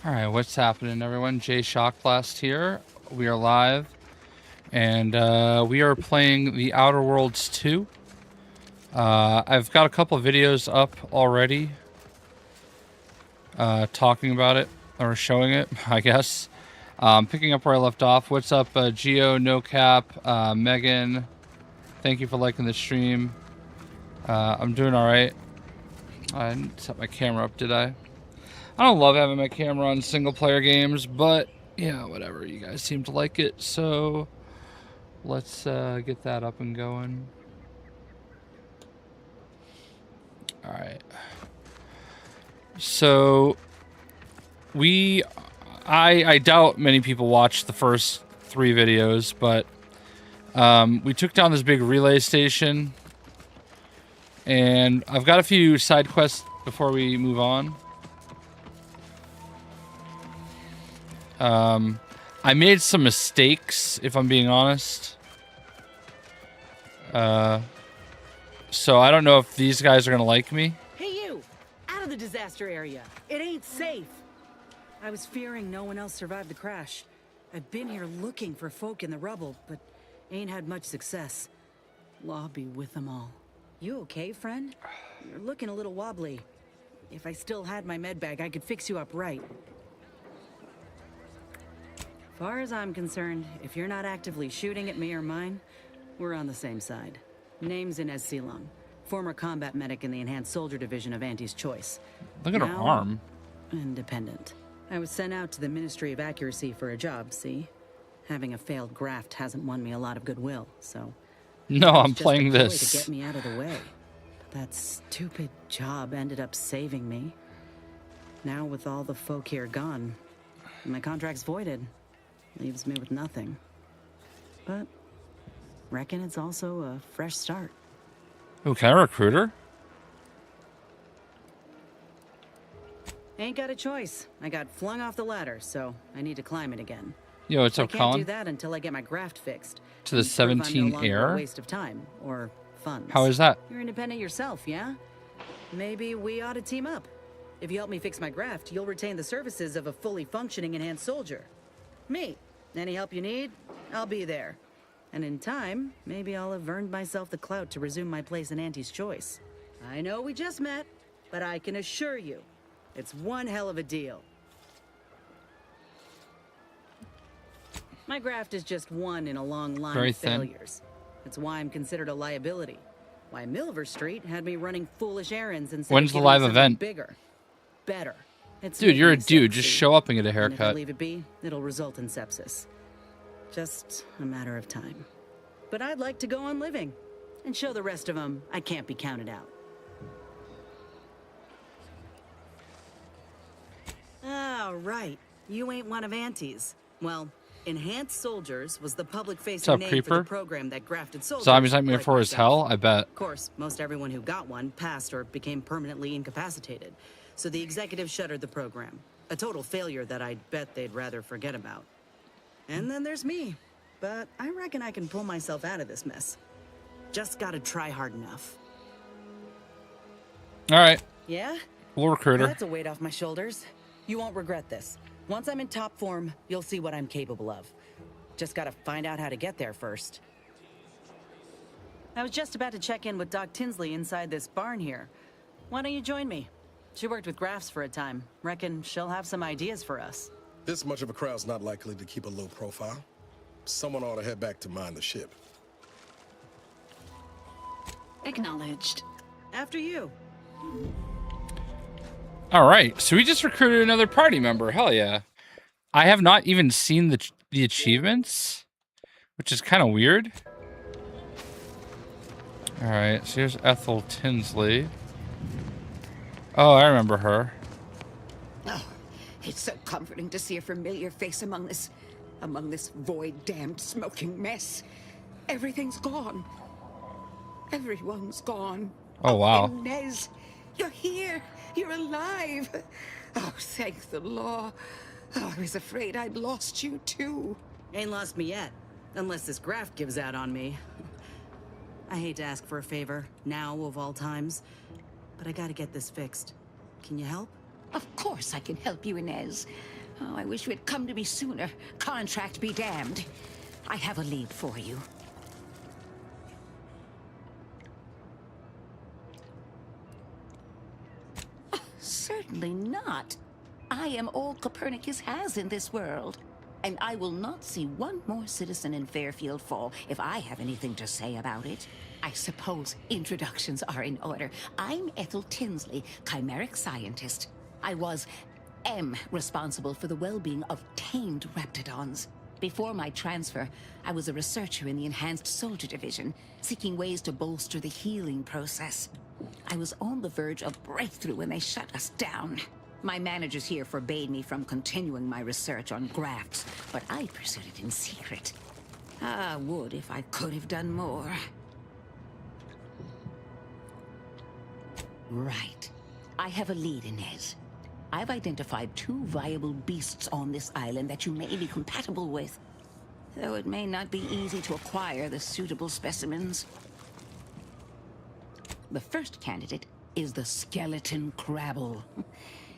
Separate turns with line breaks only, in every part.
Alright, what's happening, everyone? JayShockblast here. We are live, and we are playing The Outer Worlds 2. I've got a couple of videos up already talking about it, or showing it, I guess. Picking up where I left off. What's up, Geo, NoCap, Megan? Thank you for liking the stream. I'm doing alright. I didn't set my camera up, did I? I don't love having my camera on single-player games, but, yeah, whatever. You guys seem to like it, so let's get that up and going. Alright. So, I doubt many people watched the first 3 videos, but we took down this big relay station, and I've got a few side quests before we move on. I made some mistakes, if I'm being honest. So I don't know if these guys are gonna like me.
Hey you! Out of the disaster area! It ain't safe! I was fearing no one else survived the crash. I've been here looking for folk in the rubble, but ain't had much success. Law be with them all. You okay, friend? You're looking a little wobbly. If I still had my med bag, I could fix you up right. Far as I'm concerned, if you're not actively shooting at me or mine, we're on the same side. Name's Inez and Niles, former combat medic in the Enhanced Soldier Division of Auntie's Choice.
Look at her arm.
Independent. I was sent out to the Ministry of Accuracy for a job, see? Having a failed graft hasn't won me a lot of goodwill, so...
No, I'm playing this.
...to get me out of the way. But that stupid job ended up saving me. Now with all the folk here gone, my contract's voided. Leaves me with nothing. But reckon it's also a fresh start.
Oh, can I recruit her?
Ain't got a choice. I got flung off the ladder, so I need to climb it again.
Yo, what's up,
I
Colin?
can't do that until I get my graft fixed.
To the 17 air?
A waste of time or funds.
How is that?
You're independent yourself, yeah? Maybe we ought to team up. If you help me fix my graft, you'll retain the services of a fully functioning enhanced soldier. Me. Any help you need, I'll be there. And in time, maybe I'll have earned myself the clout to resume my place in Auntie's Choice. I know we just met, but I can assure you, it's one hell of a deal. My graft is just one in a long line
Very
of
thin.
failures. It's why I'm considered a liability. Why Milver Street had me running foolish errands and
When's the live event?
Bigger, better. It's
Dude, you're a
making me
dude. Just
succeed.
show up and get a
And if I
haircut.
leave it be, it'll result in sepsis. Just a matter of time. But I'd like to go on living and show the rest of them I can't be counted out. Oh, right. You ain't one of Auntie's. Well, Enhanced Soldiers was the public-facing
What's up,
name
Creeper?
for the program that grafted soldiers.
Zombies Nightmare
like
4 is
myself.
hell? I bet.
Of course, most everyone who got one passed or became permanently incapacitated. So the executive shuttered the program. A total failure that I'd bet they'd rather forget about. And then there's me. But I reckon I can pull myself out of this mess. Just gotta try hard enough.
Alright.
Yeah?
We'll recruit her.
That's a weight off my shoulders. You won't regret this. Once I'm in top form, you'll see what I'm capable of. Just gotta find out how to get there first. I was just about to check in with Doc Tinsley inside this barn here. Why don't you join me? She worked with Grafts for a time. Reckon she'll have some ideas for us.
This much of a crowd's not likely to keep a low profile. Someone ought to head back to mind the ship.
Acknowledged.
After you.
Alright, so we just recruited another party member. Hell yeah. I have not even seen the achievements, which is kind of weird. Alright, so here's Ethel Tinsley. Oh, I remember her.
Oh, it's so comforting to see a familiar face among this void-damned smoking mess. Everything's gone. Everyone's gone.
Oh, wow.
Inez, you're here. You're alive. Oh, thank the law. Oh, I was afraid I'd lost you too.
Ain't lost me yet. Unless this graft gives out on me. I hate to ask for a favor, now of all times. But I gotta get this fixed. Can you help?
Of course I can help you, Inez. Oh, I wish you had come to me sooner. Contract be damned. I have a lead for you. Oh, certainly not. I am all Copernicus has in this world. And I will not see one more citizen in Fairfield fall if I have anything to say about it. I suppose introductions are in order. I'm Ethel Tinsley, chimeric scientist. am responsible for the well-being of tamed raptidons. Before my transfer, I was a researcher in the Enhanced Soldier Division, seeking ways to bolster the healing process. I was on the verge of breakthrough when they shut us down. My managers here forbade me from continuing my research on grafts, but I pursued it in secret. I would if I could have done more. Right. I have a lead, Inez. I've identified 2 viable beasts on this island that you may be compatible with, though it may not be easy to acquire the suitable specimens. The first candidate is the skeleton crabble.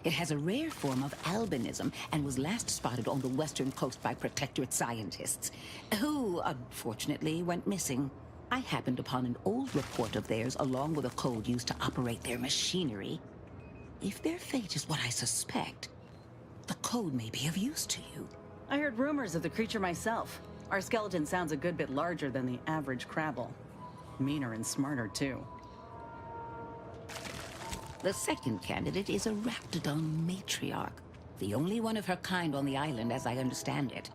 It has a rare form of albinism and was last spotted on the western coast by Protectorate scientists, who, unfortunately, went missing. I happened upon an old report of theirs along with a code used to operate their machinery. If their fate is what I suspect, the code may be of use to you.
I heard rumors of the creature myself. Our skeleton sounds a good bit larger than the average crabble. Meaner and smarter, too.
The second candidate is a raptidon matriarch, the only one of her kind on the island as I understand it.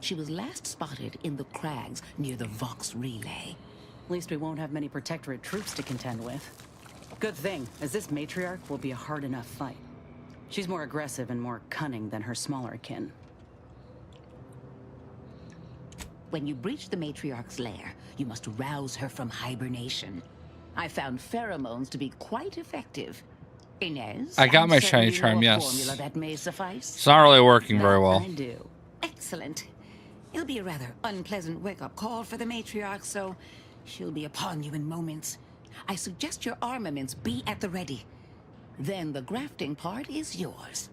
She was last spotted in the crags near the Vox Relay.
At least we won't have many Protectorate troops to contend with. Good thing, as this matriarch will be a hard enough fight. She's more aggressive and more cunning than her smaller kin.
When you breach the matriarch's lair, you must rouse her from hibernation. I found pheromones to be quite effective. Inez,
I got
I'm
my
certain
shiny
you know
charm,
a
yes.
formula that may suffice.
It's not really working very well.
I do.
Excellent. It'll be a rather unpleasant wake-up call for the matriarch, so she'll be upon you in moments. I suggest your armaments be at the ready. Then the grafting part is yours.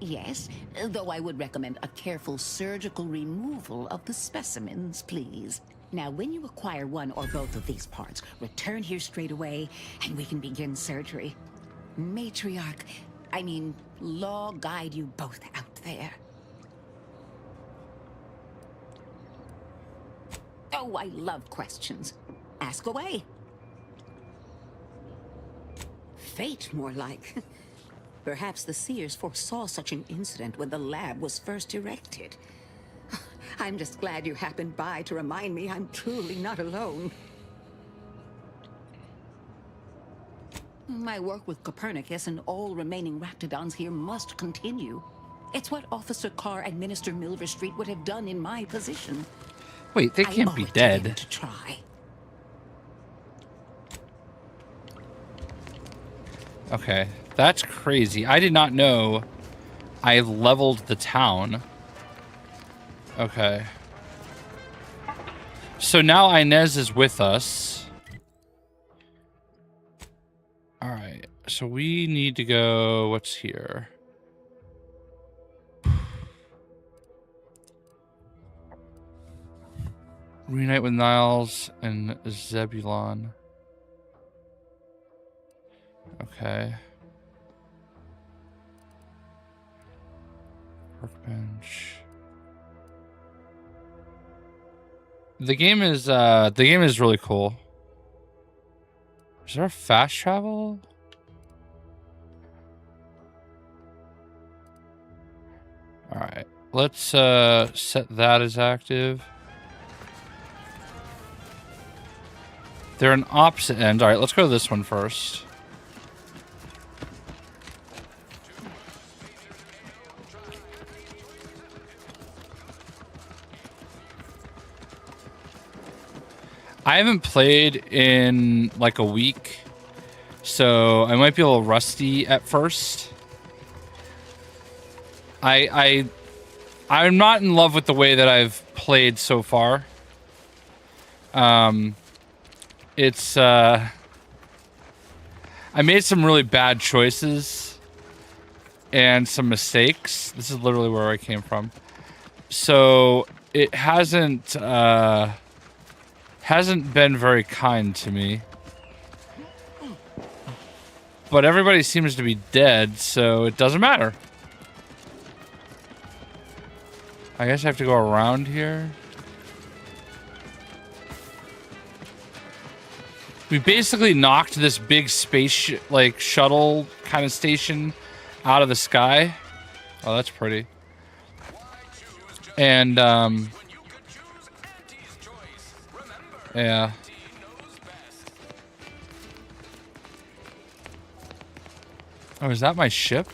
Yes, though I would recommend a careful surgical removal of the specimens, please. Now, when you acquire one or both of these parts, return here straight away, and we can begin surgery. Law guide you both out there. Oh, I love questions. Ask away. Fate, more like. Perhaps the Seers foresaw such an incident when the lab was first erected. I'm just glad you happened by to remind me I'm truly not alone. My work with Copernicus and all remaining raptidons here must continue. It's what Officer Carr and Minister Milverstreet would have done in my position.
Wait, they can't be dead.
To try.
Okay, that's crazy. I did not know I leveled the town. Okay. So now Inez is with us. Alright, so we need to go... What's here? Reunite with Niles and Zebulon. Okay. Workbench. The game is really cool. Is there a fast travel? All right. Let's set that as active. They're an opposite end. All right, let's go to this one first. I haven't played in like a week, so I might be a little rusty at first. I'm not in love with the way that I've played so far. I made some really bad choices and some mistakes. This is literally where I came from. So it hasn't been very kind to me. But everybody seems to be dead, so it doesn't matter. I guess I have to go around here. We basically knocked this big space like shuttle kind of station out of the sky. Oh, that's pretty. And yeah. Oh, is that my ship?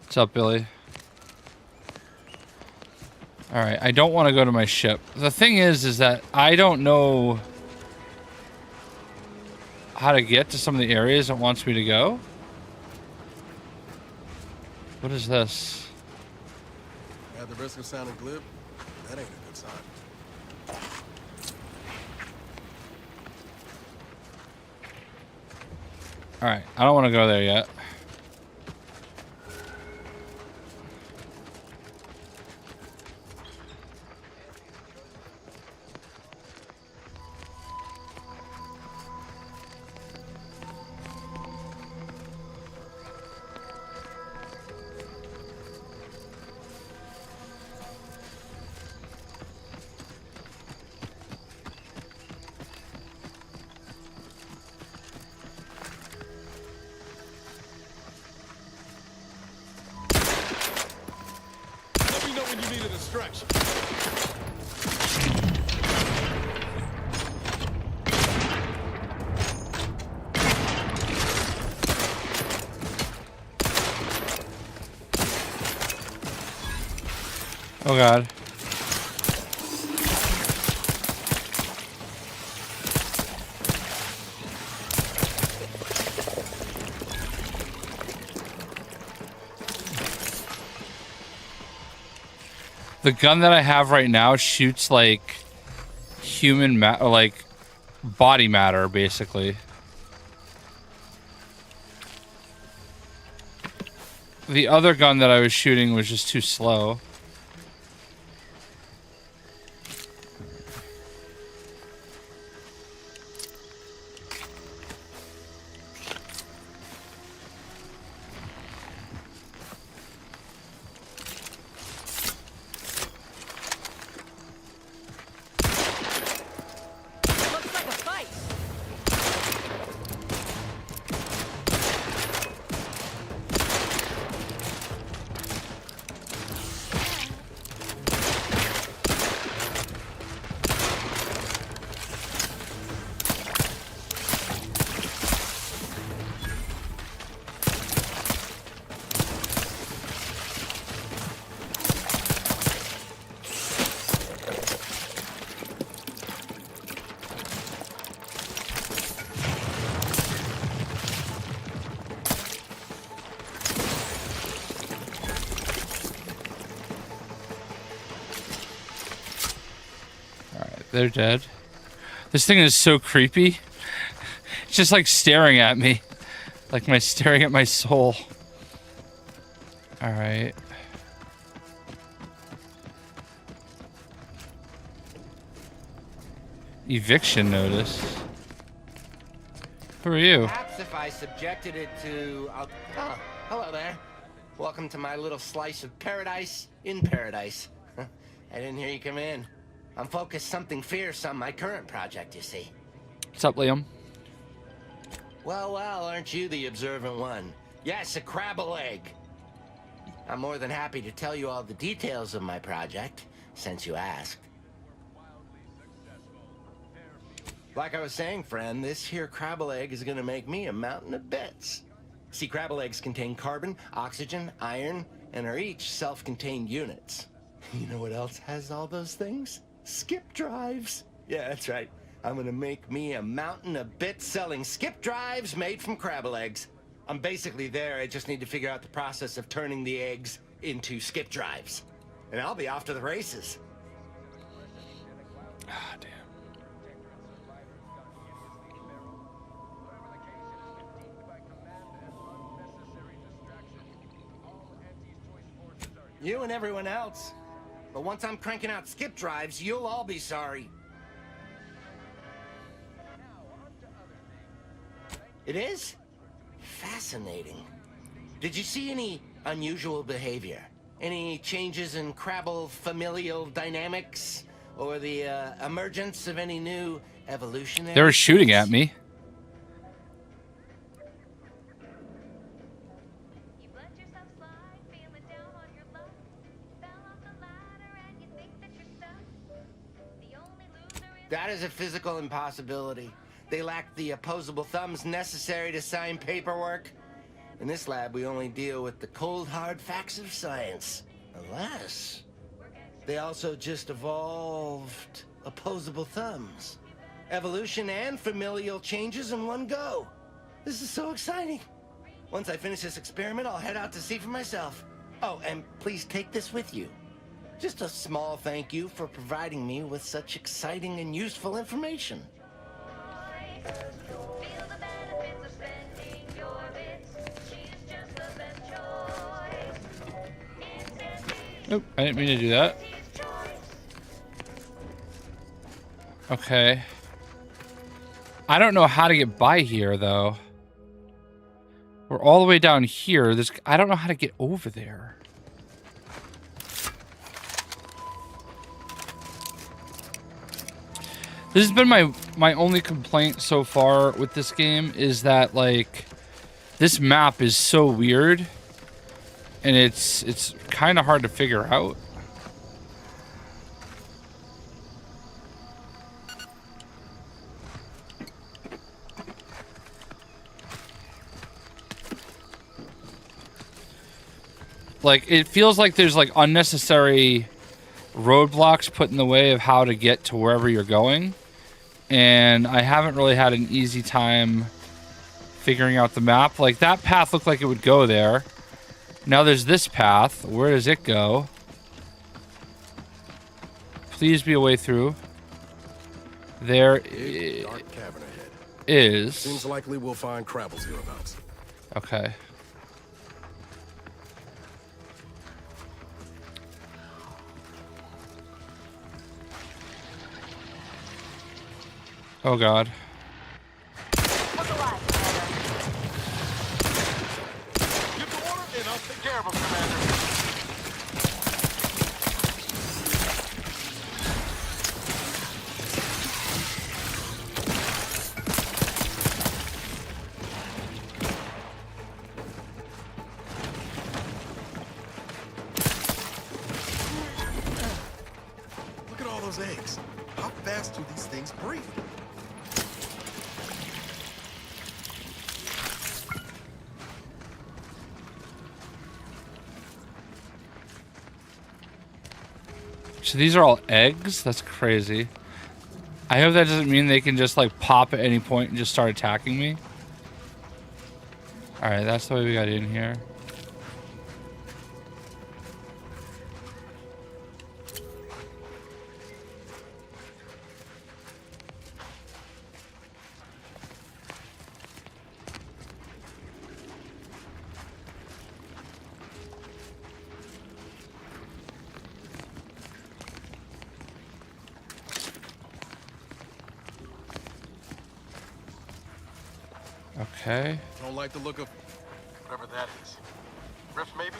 What's up, Billy? All right, I don't want to go to my ship. The thing is that I don't know how to get to some of the areas it wants me to go. What is this?
At the risk of sounding glib, that ain't a good sign.
All right, I don't want to go there yet.
Let me know when you need a distraction.
Oh God. The gun that I have right now shoots like human like body matter, basically. The other gun that I was shooting was just too slow.
Looks like a fight.
They're dead. This thing is so creepy. It's just like staring at me. Like staring at my soul. Alright. Eviction notice. Who are you?
Perhaps if I subjected it to... oh, hello there. Welcome to my little slice of paradise in paradise. I didn't hear you come in. I'm focused something fierce on my current project, you see.
What's up, Liam?
Well, aren't you the observant one? Yes, a crabble egg. I'm more than happy to tell you all the details of my project, since you asked. Like I was saying, friend, this here crabble egg is gonna make me a mountain of bits. See, crabble eggs contain carbon, oxygen, iron, and are each self-contained units. You know what else has all those things? Skip drives. Yeah, that's right. I'm gonna make me a mountain of bits selling skip drives made from crabble eggs. I'm basically there. I just need to figure out the process of turning the eggs into skip drives. And I'll be off to the races.
Ah, damn.
You and everyone else. But once I'm cranking out skip drives, you'll all be sorry. It is? Fascinating. Did you see any unusual behavior? Any changes in Crabble familial dynamics? Or the emergence of any new evolutionary?
They were shooting at me.
That is a physical impossibility. They lack the opposable thumbs necessary to sign paperwork. In this lab, we only deal with the cold, hard facts of science. Unless they also just evolved opposable thumbs. Evolution and familial changes in one go. This is so exciting. Once I finish this experiment, I'll head out to see for myself. Oh, and please take this with you. Just a small thank you for providing me with such exciting and useful information.
Nope, I didn't mean to do that. Okay. I don't know how to get by here, though. We're all the way down here. I don't know how to get over there. This has been my only complaint so far with this game, is that, like, this map is so weird, and it's kind of hard to figure out. Like, it feels like there's, like, unnecessary roadblocks put in the way of how to get to wherever you're going. And I haven't really had an easy time figuring out the map. Like, that path looked like it would go there. Now there's this path. Where does it go? Please be a way through. There
Dark cavern ahead.
is.
Seems likely we'll find Crabble's hereabouts.
Okay. Oh God.
What's alive, Commander?
Give the order and I'll take care of him, Commander.
Look at all those eggs. How fast do these things breathe?
So these are all eggs? That's crazy. I hope that doesn't mean they can just, like, pop at any point and just start attacking me. Alright, that's the way we got in here. Okay.
Don't like the look of...
Whatever that is. Rift, maybe?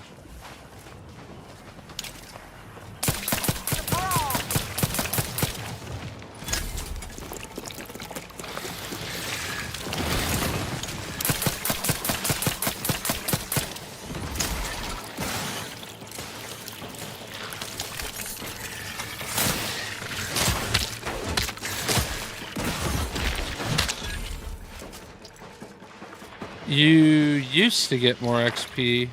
You used to get more XP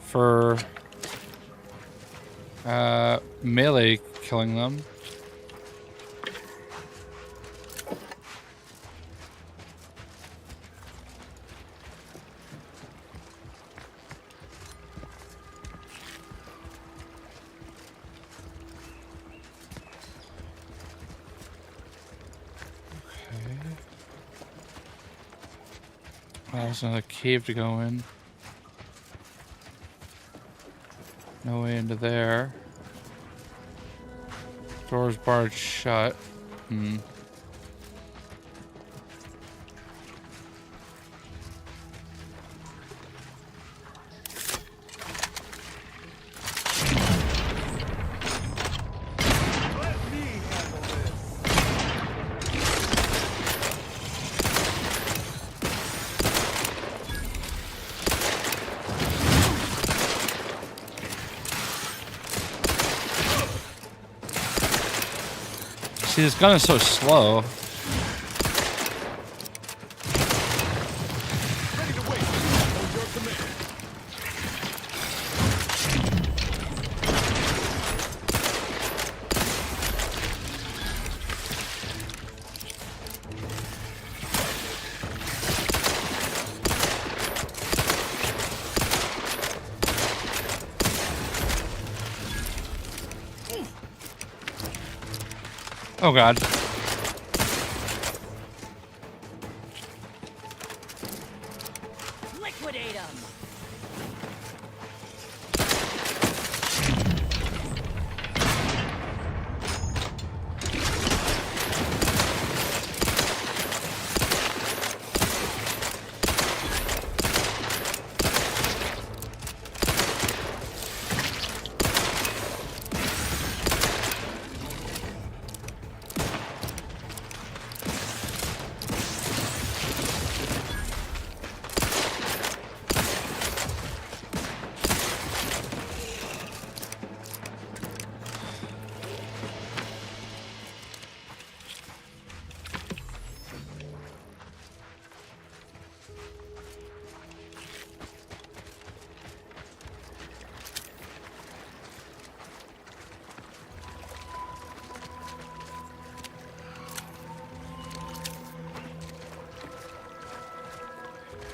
for melee killing them. Wow, there's another cave to go in. No way into there. Doors barred shut. See, this gun is so slow.
Ready to wait. On your command.
Oh god.
Liquidate them.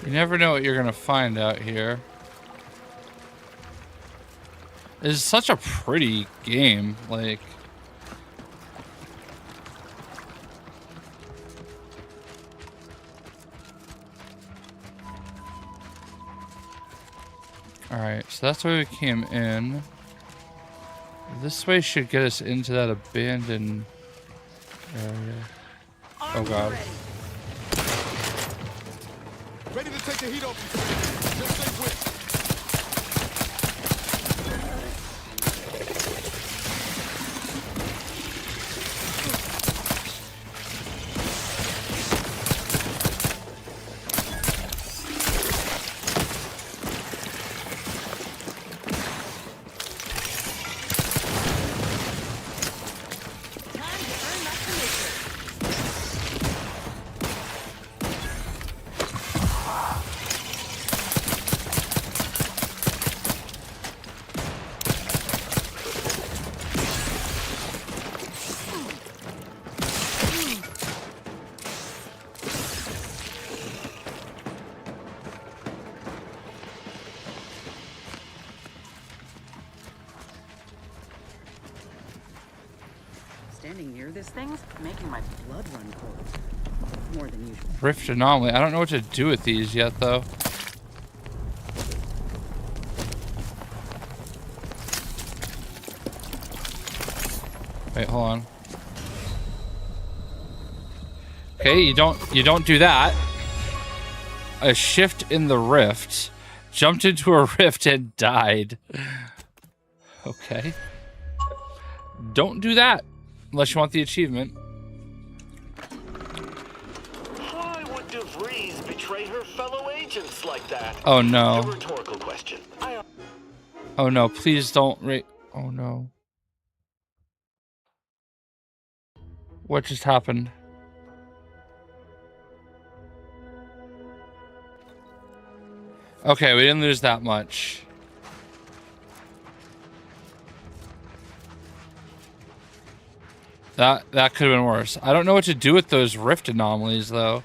You never know what you're gonna find out here. It's such a pretty game, like... Alright, so that's where we came in. This way should get us into that abandoned area. Oh god.
Ready to take the heat off you. Just stay with.
Standing near this thing's making my blood run cold. More than usual.
Rift anomaly. I don't know what to do with these yet, though. Wait, hold on. Okay, you don't do that. A shift in the rift. Jumped into a rift and died. Okay. Don't do that. Unless you want the achievement.
Why would De Vries betray her fellow agents like that?
Oh no.
A rhetorical question.
Oh no, please don't oh no. What just happened? Okay, we didn't lose that much. That could have been worse. I don't know what to do with those rift anomalies, though.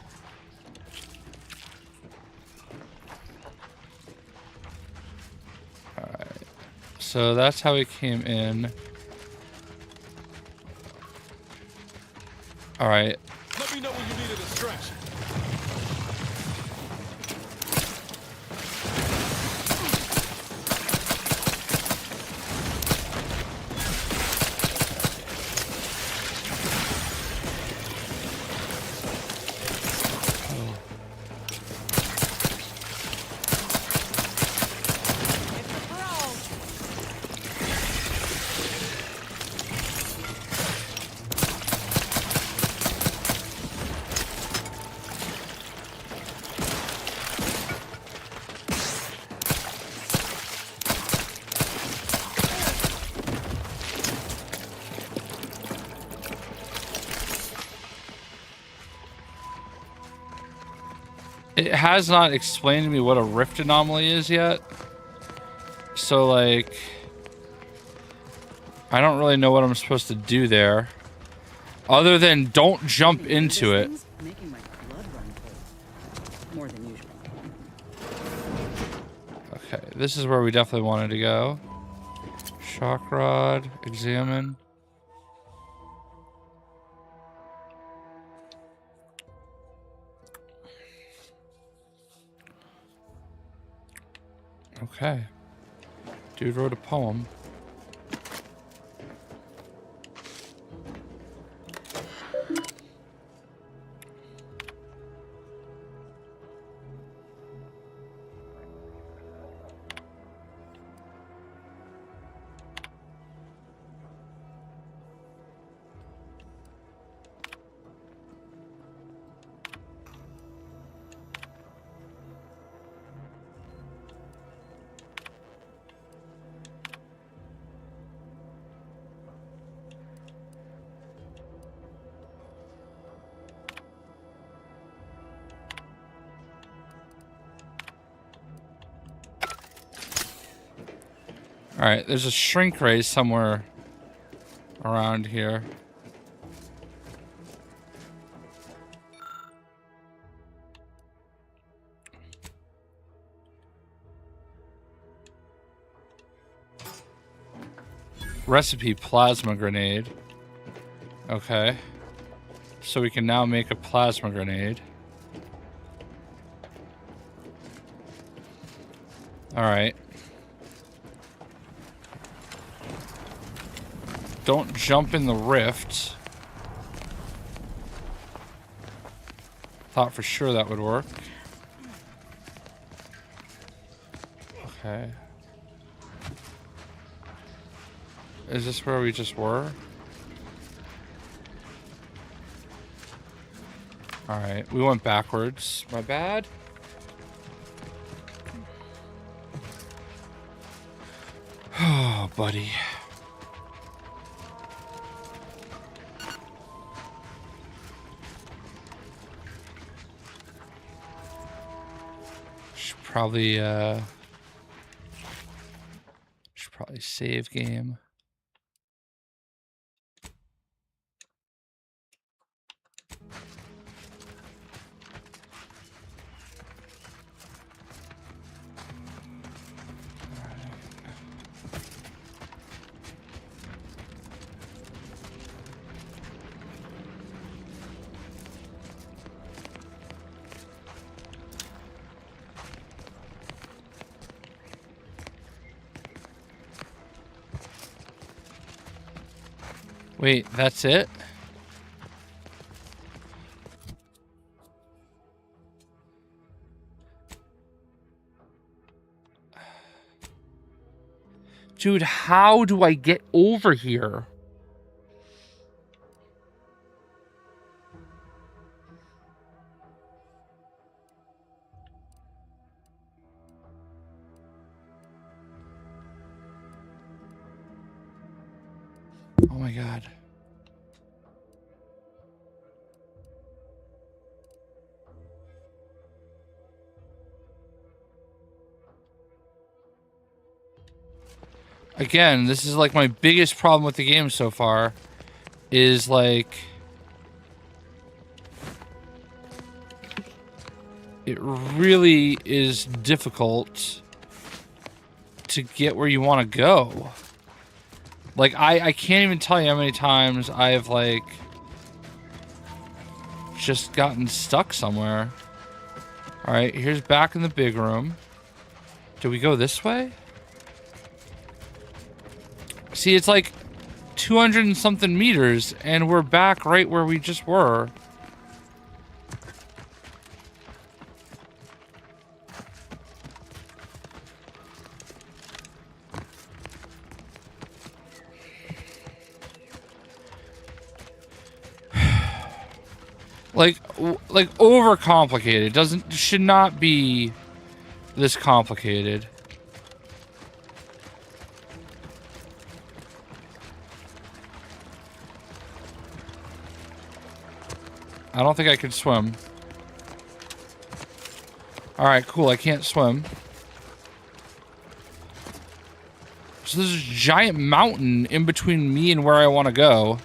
Alright. So that's how we came in. Alright.
Let me know when you need a distraction.
It has not explained to me what a rift anomaly is yet. So, like, I don't really know what I'm supposed to do there. Other than don't jump into it.
Making my blood run cold. More than usual.
Okay, this is where we definitely wanted to go. Shock rod, examine. Okay. Dude wrote a poem. Alright, there's a shrink ray somewhere around here. Recipe plasma grenade. Okay. So we can now make a plasma grenade. Alright. Don't jump in the rift. Thought for sure that would work. Okay. Is this where we just were? Alright, we went backwards. My bad. Oh, buddy. Should probably save game. Wait, that's it? Dude, how do I get over here? Oh my god. Again, this is like my biggest problem with the game so far, is like it really is difficult to get where you want to go. Like I can't even tell you how many times I've like just gotten stuck somewhere. All right, here's back in the big room. Do we go this way? See, it's like 200 and something meters, and we're back right where we just were. like overcomplicated. Should not be this complicated. I don't think I could swim. Alright, cool. I can't swim. So there's a giant mountain in between me and where I want to go.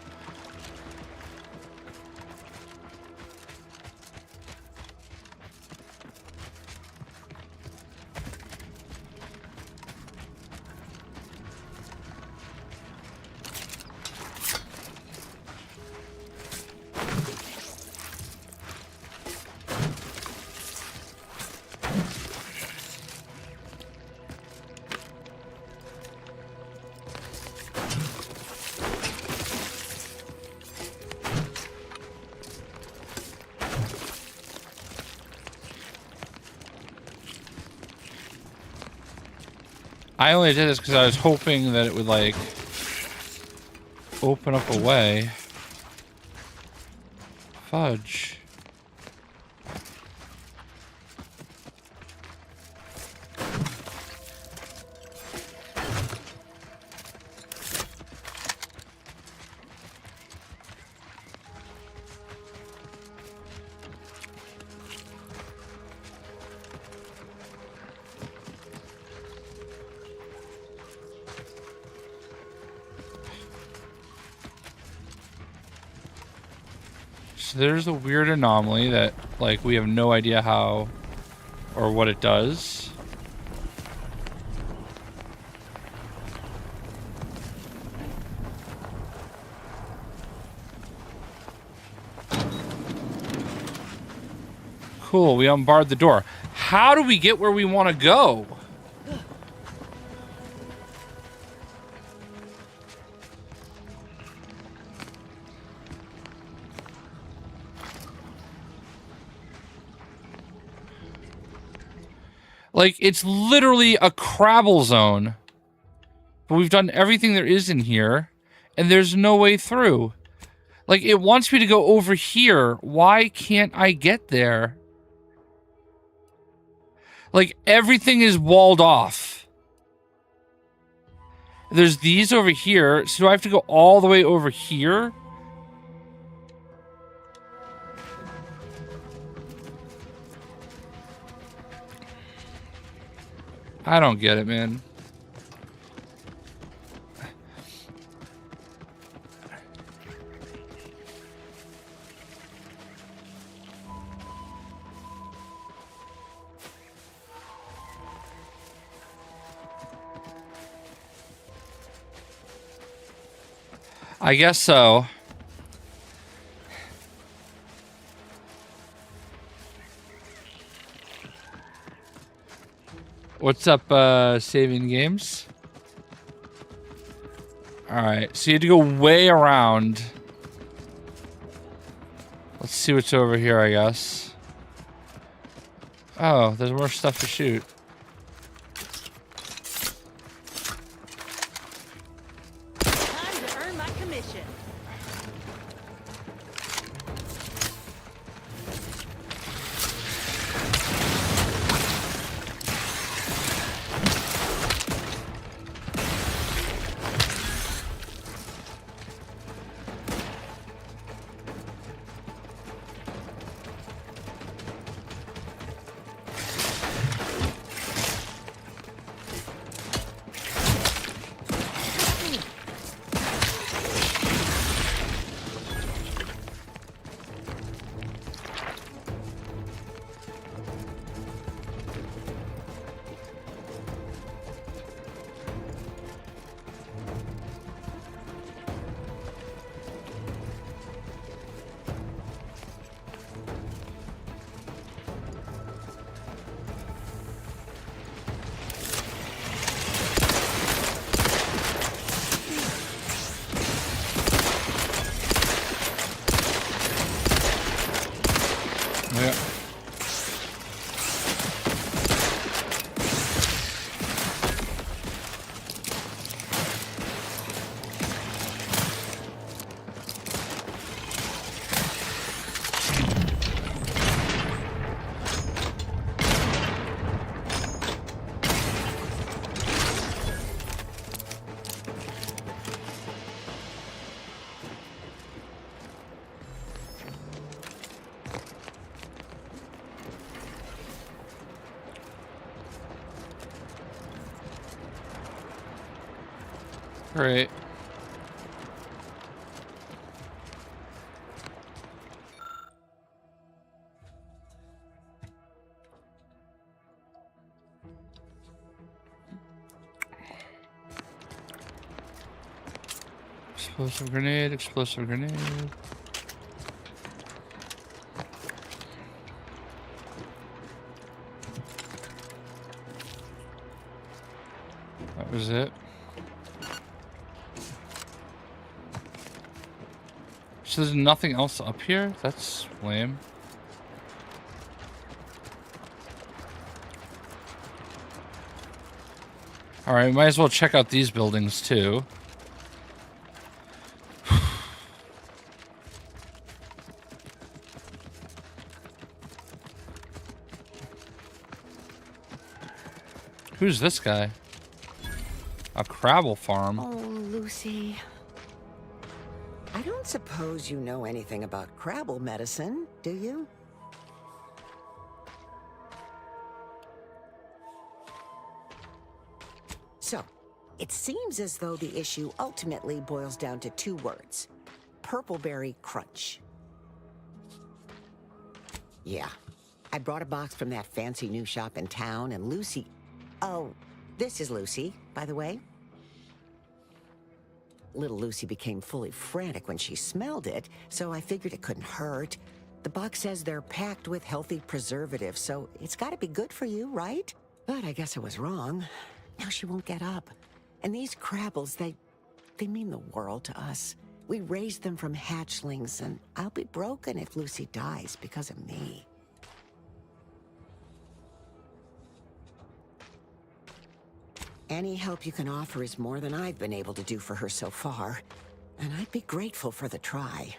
I only did this because I was hoping that it would, like, open up a way. Fudge. So there's a weird anomaly that, like, we have no idea how or what it does. Cool, we unbarred the door. How do we get where we want to go? Like, it's literally a Crabble zone. But we've done everything there is in here, and there's no way through. Like, it wants me to go over here. Why can't I get there? Like, everything is walled off. There's these over here, so do I have to go all the way over here? I don't get it, man. I guess so. What's up, saving games? Alright, so you had to go way around. Let's see what's over here, I guess. Oh, there's more stuff to shoot.
Time to earn my commission.
Great. Explosive grenade, explosive grenade. That was it. So there's nothing else up here? That's lame. Alright, might as well check out these buildings too. Who's this guy? A Crabble farm.
Oh, Lucy. I don't suppose you know anything about Crabble medicine, do you? So, it seems as though the issue ultimately boils down to 2 words. Purpleberry crunch. Yeah. I brought a box from that fancy new shop in town, and Lucy... Oh, this is Lucy, by the way. Little Lucy became fully frantic when she smelled it, so I figured it couldn't hurt. The box says they're packed with healthy preservatives, so it's gotta be good for you, right? But I guess I was wrong. Now she won't get up. And these Crabbles, they mean the world to us. We raised them from hatchlings, and I'll be broken if Lucy dies because of me. Any help you can offer is more than I've been able to do for her so far, and I'd be grateful for the try.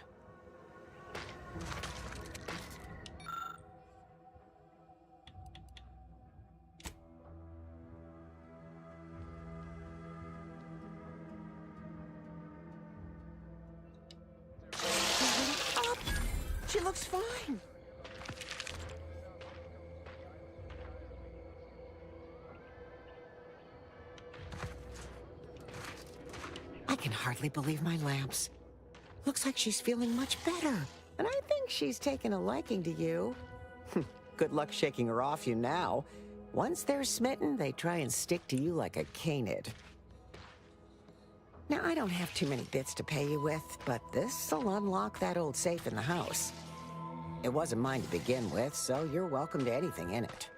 She looks fine. I can hardly believe my lamps. Looks like she's feeling much better. And I think she's taken a liking to you. Good luck shaking her off you now. Once they're smitten, they try and stick to you like a canid. Now, I don't have too many bits to pay you with, but this'll unlock that old safe in the house. It wasn't mine to begin with, so you're welcome to anything in it.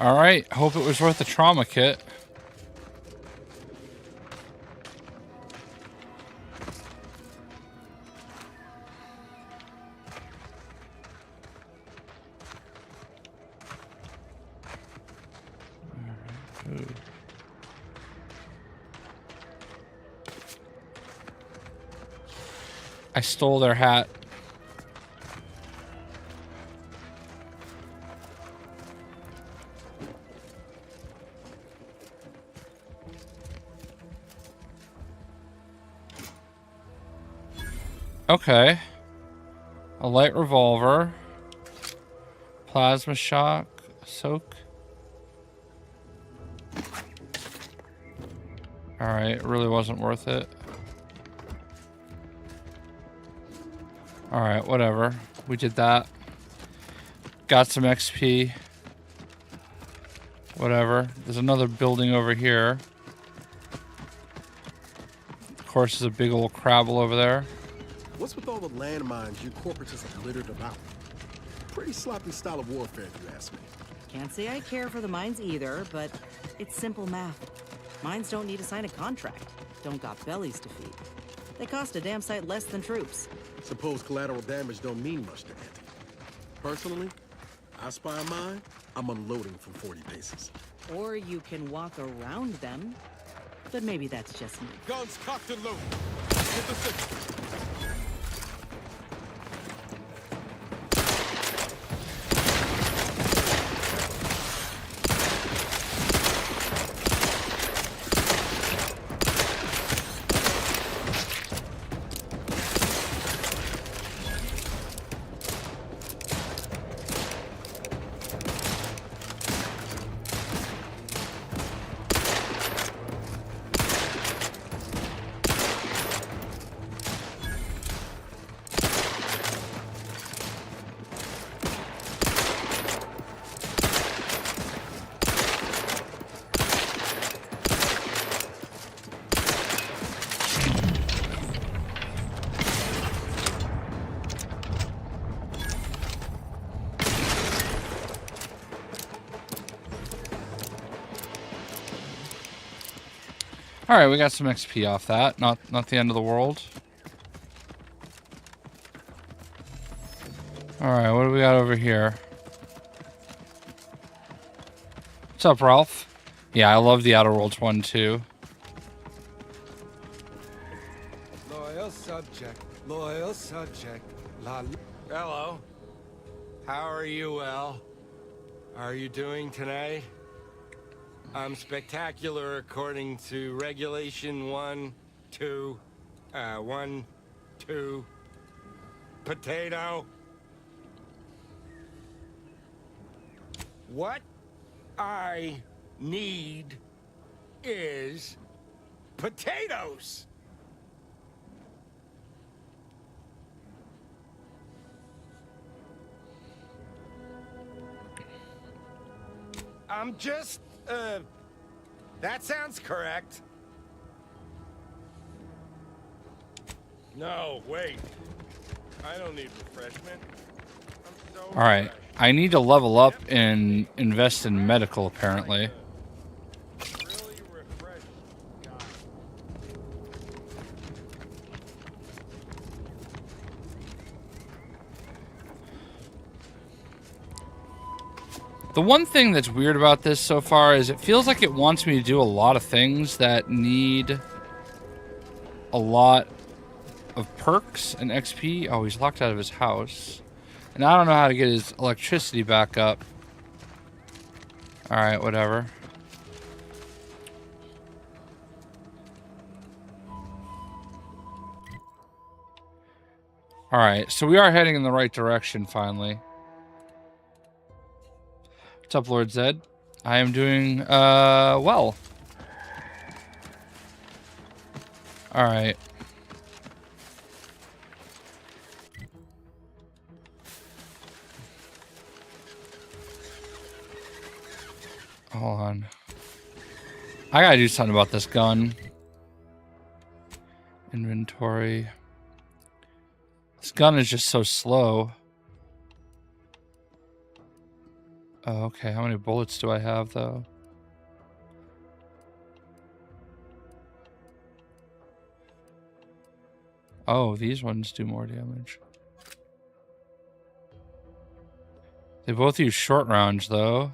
Alright, hope it was worth the trauma kit. I stole their hat. Okay. A light revolver. Plasma shock. Soak. Alright, it really wasn't worth it. Alright, whatever. We did that. Got some XP. Whatever. There's another building over here. Of course, there's a big old Crabble over there.
What's with all the landmines you corporatists have littered about? Pretty sloppy style of warfare, if you ask me.
Can't say I care for the mines either, but it's simple math. Mines don't need to sign a contract. Don't got bellies to feed. They cost a damn sight less than troops.
Suppose collateral damage don't mean much to Ant. Personally, I spy a mine, I'm unloading from 40 paces.
Or you can walk around them. But maybe that's just me.
Guns cocked and loaded. Get the signal.
All right, we got some XP off that. Not the end of the world. All right, what do we got over here? What's up, Ralph? Yeah, I love the Outer Worlds one too.
Loyal subject. Loyal subject.
Hello. How are you, El? Are you doing tonight? I'm spectacular according to regulation 1, 2, 1, 2. Potato. What I need is potatoes. I'm just, that sounds correct. No, wait. I don't need refreshment. I'm so
All right, I need to level up and invest in medical, apparently.
really refreshed guy.
The one thing that's weird about this so far is it feels like it wants me to do a lot of things that need a lot of perks and XP. Oh, he's locked out of his house. And I don't know how to get his electricity back up. Alright, whatever. Alright, so we are heading in the right direction finally. What's up, Lord Zed? I am doing, well. Alright. Hold on. I gotta do something about this gun. Inventory. This gun is just so slow. Oh, okay. How many bullets do I have, though? Oh, these ones do more damage. They both use short rounds, though.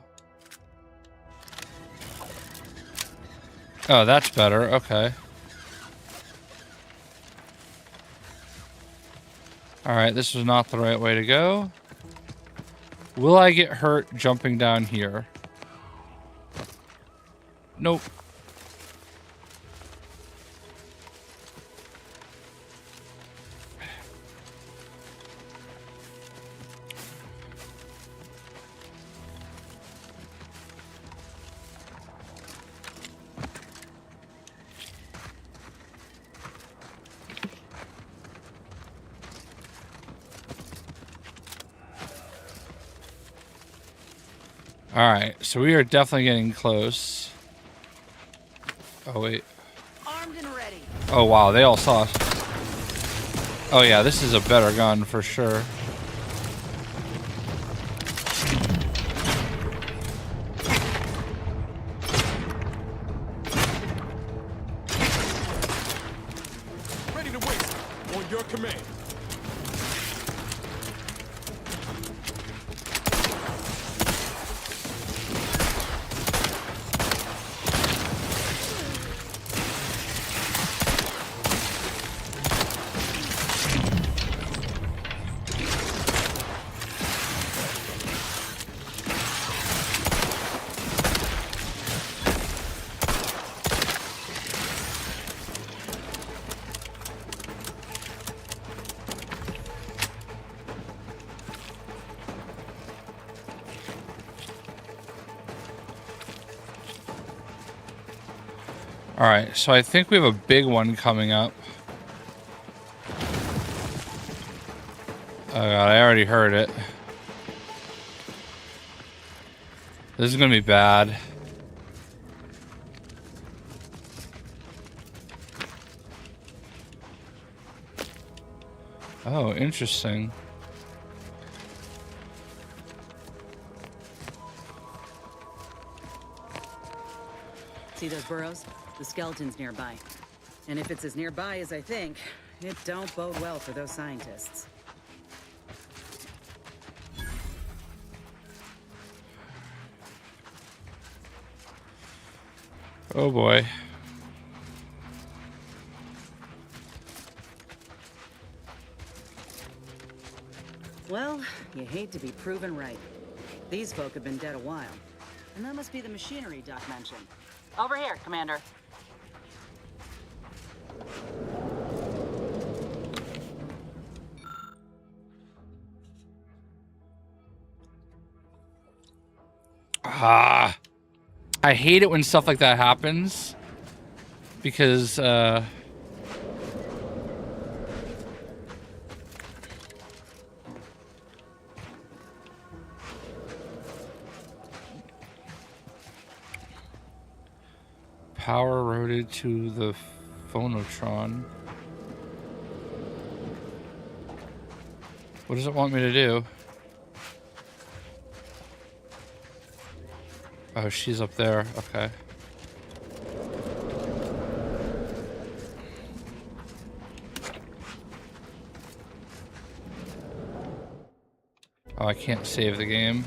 Oh, that's better. Okay. Alright, this was not the right way to go. Will I get hurt jumping down here? Nope. Alright, so we are definitely getting close. Oh, wait.
Armed and ready.
Oh, wow, they all saw us. Oh, yeah, this is a better gun for sure.
Ready to wait. On your command.
Alright, so I think we have a big one coming up. Oh god, I already heard it. This is gonna be bad. Oh, interesting.
See those burrows? The skeleton's nearby. And if it's as nearby as I think, it don't bode well for those scientists.
Oh boy.
Well, you hate to be proven right. These folk have been dead a while. And that must be the machinery Doc mentioned. Over here, Commander.
Ah. I hate it when stuff like that happens. Because, power routed to the phonotron. What does it want me to do? Oh, she's up there. Okay. Oh, I can't save the game.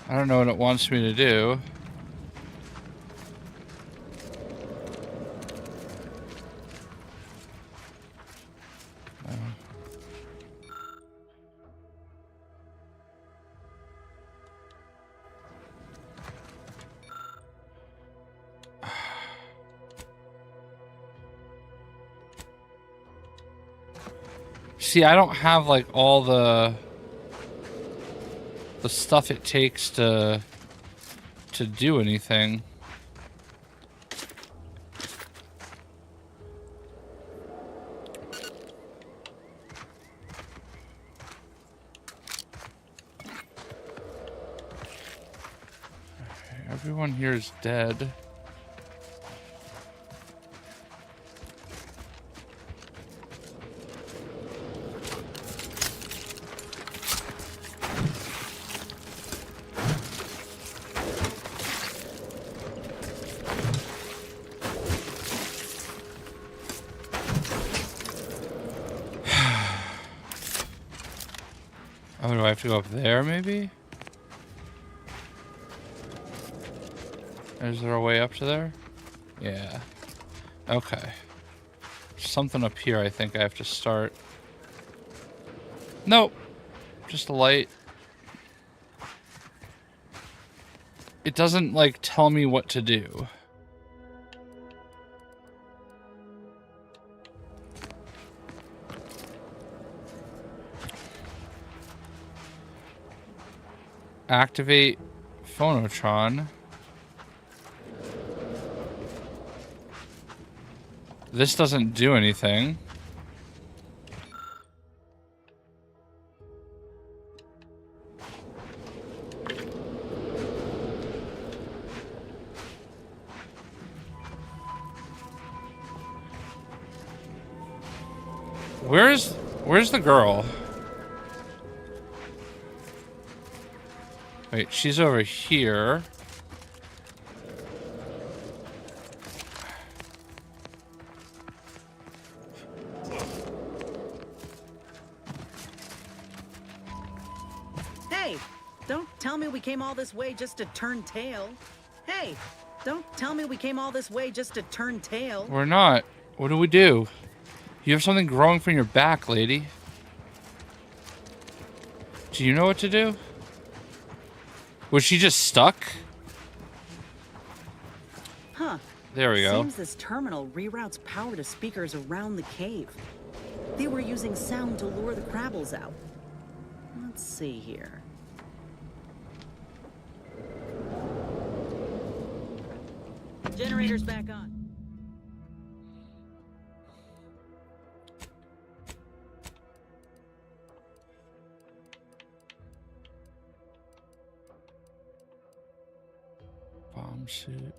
I don't know what it wants me to do. See, I don't have like all the stuff it takes to do anything. Everyone here is dead. Oh, do I have to go up there, maybe? Is there a way up to there? Yeah. Okay. Something up here I think I have to start. Nope. Just a light. It doesn't, like, tell me what to do. Activate phonotron. This doesn't do anything. Where's the girl? Wait, she's over here.
Hey, don't tell me we came all this way just to turn tail. Hey, don't tell me we came all this way just to turn tail.
We're not. What do we do? You have something growing from your back, lady. Do you know what to do? Was she just stuck?
Huh.
There we go.
Seems this terminal reroutes power to speakers around the cave. They were using sound to lure the Crabbles out. Let's see here. Generator's back on.
Bomb suit.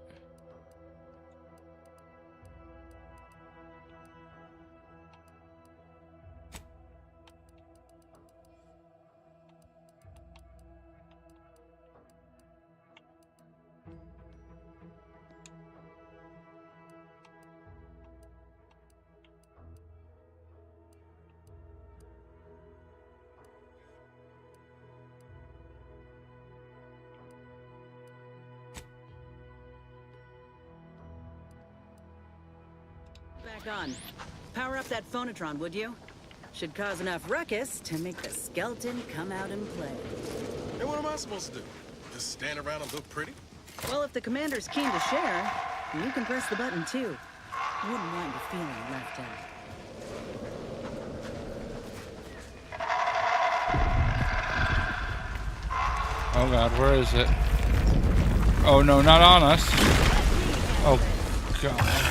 Back on. Power up that phonotron, would you? Should cause enough ruckus to make the skeleton come out and play.
And what am I supposed to do? Just stand around and look pretty?
Well, if the commander's keen to share, you can press the button too. Wouldn't want you feeling left out.
Oh god, where is it? Oh no, not on us. Oh god.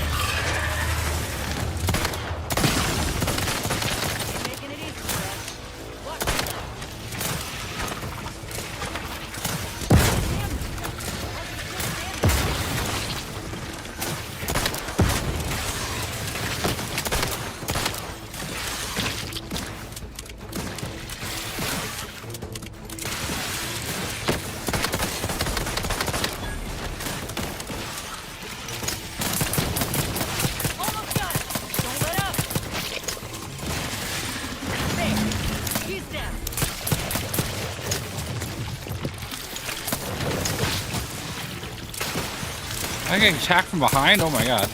I'm getting attacked from behind? Oh my god.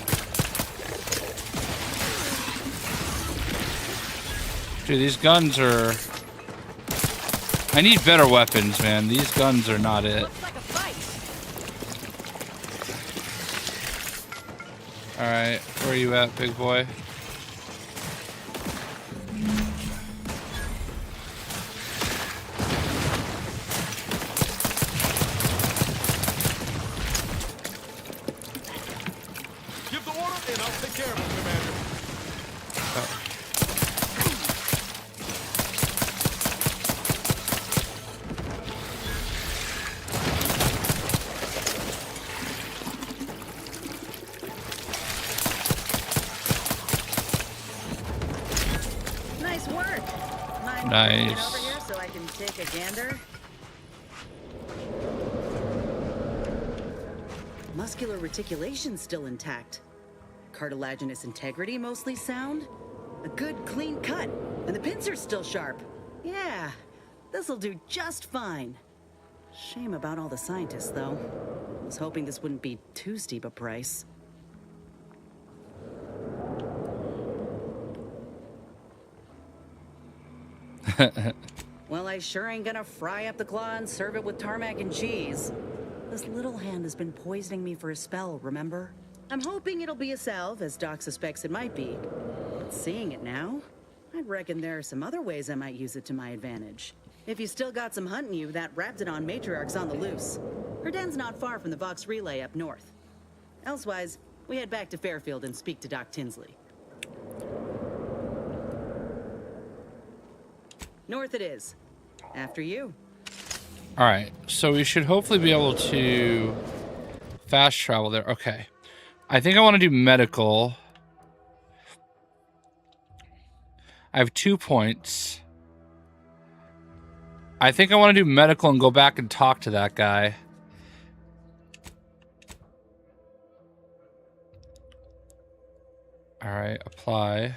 Dude, these guns are... I need better weapons, man. These guns are not it.
Looks like a fight.
Alright, where are you at, big boy?
Give the order and I'll take care of it, Commander.
Nice work. Mind
Nice.
get over here so I can take a gander? Muscular reticulation's still intact. Cartilaginous integrity mostly sound. A good clean cut, and the pincer's still sharp. Yeah, this'll do just fine. Shame about all the scientists, though. Was hoping this wouldn't be too steep a price. Well, I sure ain't gonna fry up the claw and serve it with tarmac and cheese. This little hand has been poisoning me for a spell, remember? I'm hoping it'll be a salve, as Doc suspects it might be. But seeing it now, I'd reckon there are some other ways I might use it to my advantage. If you still got some hunting you, that Raptidon matriarch's on the loose. Her den's not far from the Vox Relay up north. Elsewise, we head back to Fairfield and speak to Doc Tinsley. North it is. After you.
Alright, so we should hopefully be able to fast travel there. Okay. I think I want to do medical. I have 2 points. I think I want to do medical and go back and talk to that guy. All right, apply.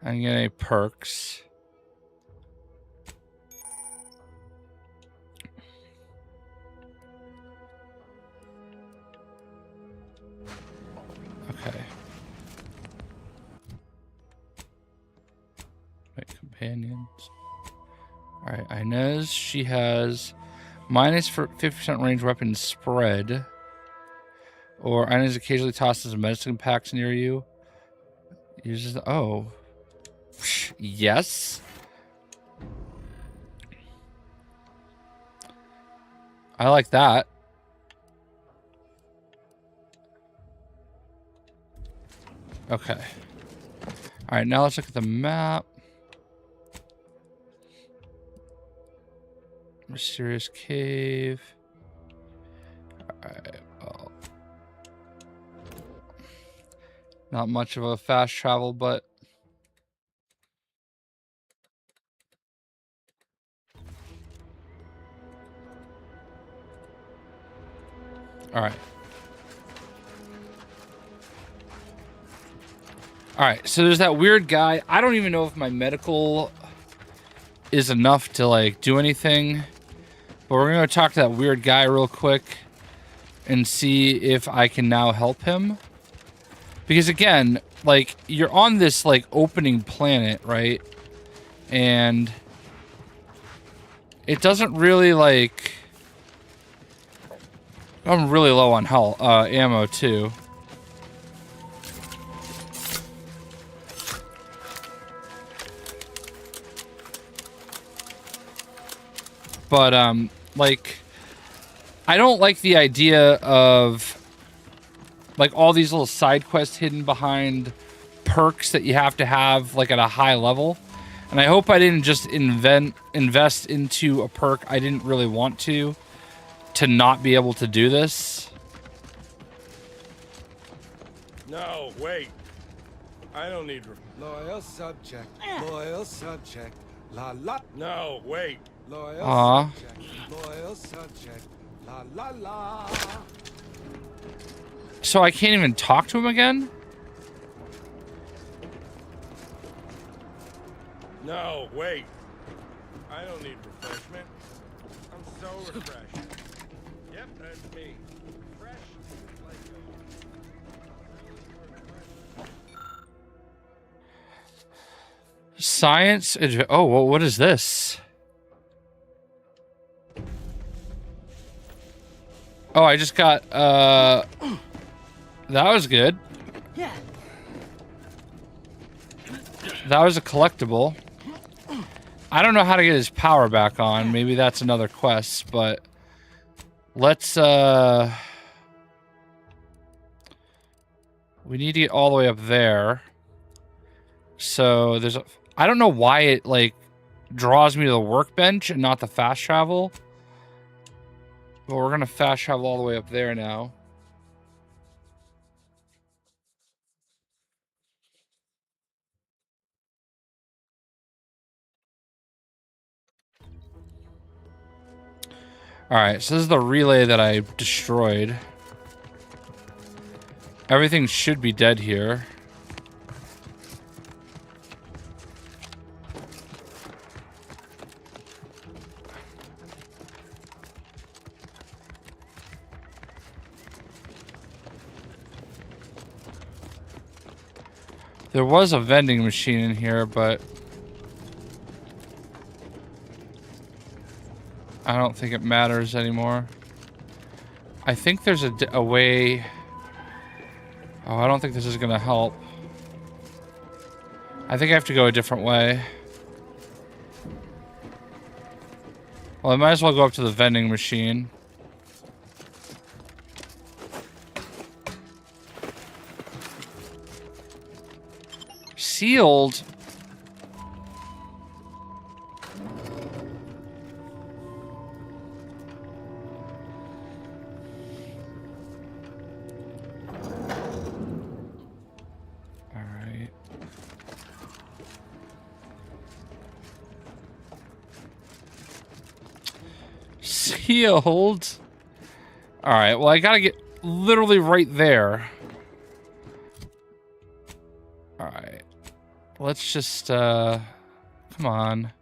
I'm getting perks. Okay. Wait, companions. All right, Inez. She has minus for 50% range weapon spread. Or Inez occasionally tosses medicine packs near you. Uses oh. Yes. I like that. Okay. All right, now let's look at the map. Mysterious cave. All right. Well, not much of a fast travel, but all right. All right, so there's that weird guy. I don't even know if my medical is enough to like do anything, but we're gonna talk to that weird guy real quick and see if I can now help him. Because again, like you're on this like opening planet, right? And it doesn't really like. I'm really low on health, ammo too. But, like, I don't like the idea of, like, all these little side quests hidden behind perks that you have to have, like, at a high level. And I hope I didn't just invest into a perk I didn't really want to not be able to do this.
No, wait. I don't need... Loyal subject. Loyal subject. La la. No, wait. Loyal subject. Loyal subject. La la la.
So I can't even talk to him again?
No, wait. I don't need refreshment. I'm so refreshed. Yep, that's me. Fresh like
Science. Oh, well, what is this? Oh, I just got, that was good.
Yeah.
That was a collectible. I don't know how to get his power back on. Maybe that's another quest, but let's, we need to get all the way up there. So there's a, I don't know why it like draws me to the workbench and not the fast travel. But we're gonna fast travel all the way up there now. Alright, so this is the relay that I destroyed. Everything should be dead here. There was a vending machine in here, but I don't think it matters anymore. I think there's a way. Oh, I don't think this is gonna help. I think I have to go a different way. Well, I might as well go up to the vending machine. Sealed. All right. healed. Alright, well, I gotta get literally right there. Alright. Let's just, come on.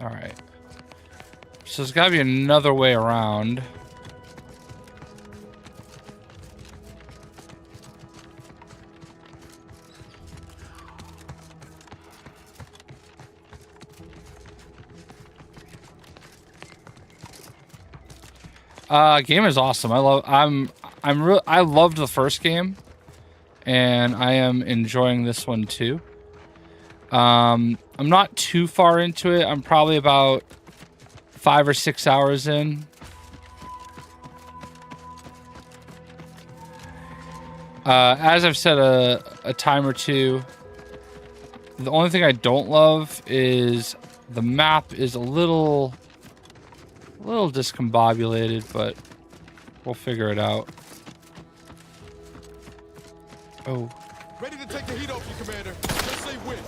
Alright. So there's gotta be another way around. Game is awesome. I loved the first game, and I am enjoying this one too. I'm not too far into it. I'm probably about 5 or 6 hours in. As I've said a time or two, the only thing I don't love is the map is a little discombobulated, but we'll figure it out. Oh.
Ready to take the heat off you, Commander. Just say when.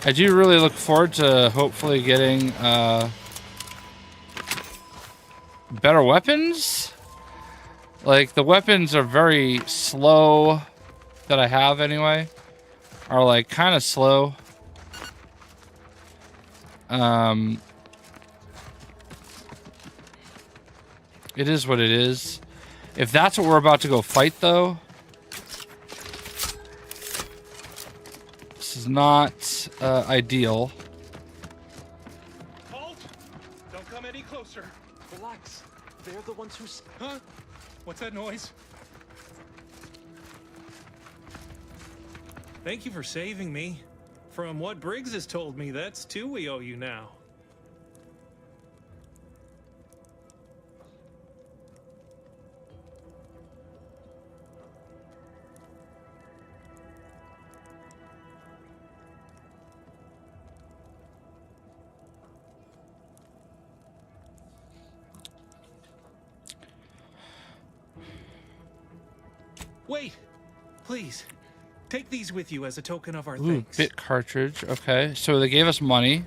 I do really look forward to hopefully getting better weapons. Like, the weapons are very slow that I have anyway. Are like kind of slow. It is what it is. If that's what we're about to go fight though, this is not ideal.
Halt! Don't come any closer.
Relax. They're the ones who...
Huh? What's that noise? Thank you for saving me. From what Briggs has told me, that's 2 we owe you now. Wait, please, take these with you as a token of our thanks.
Bit cartridge. Okay, so they gave us money,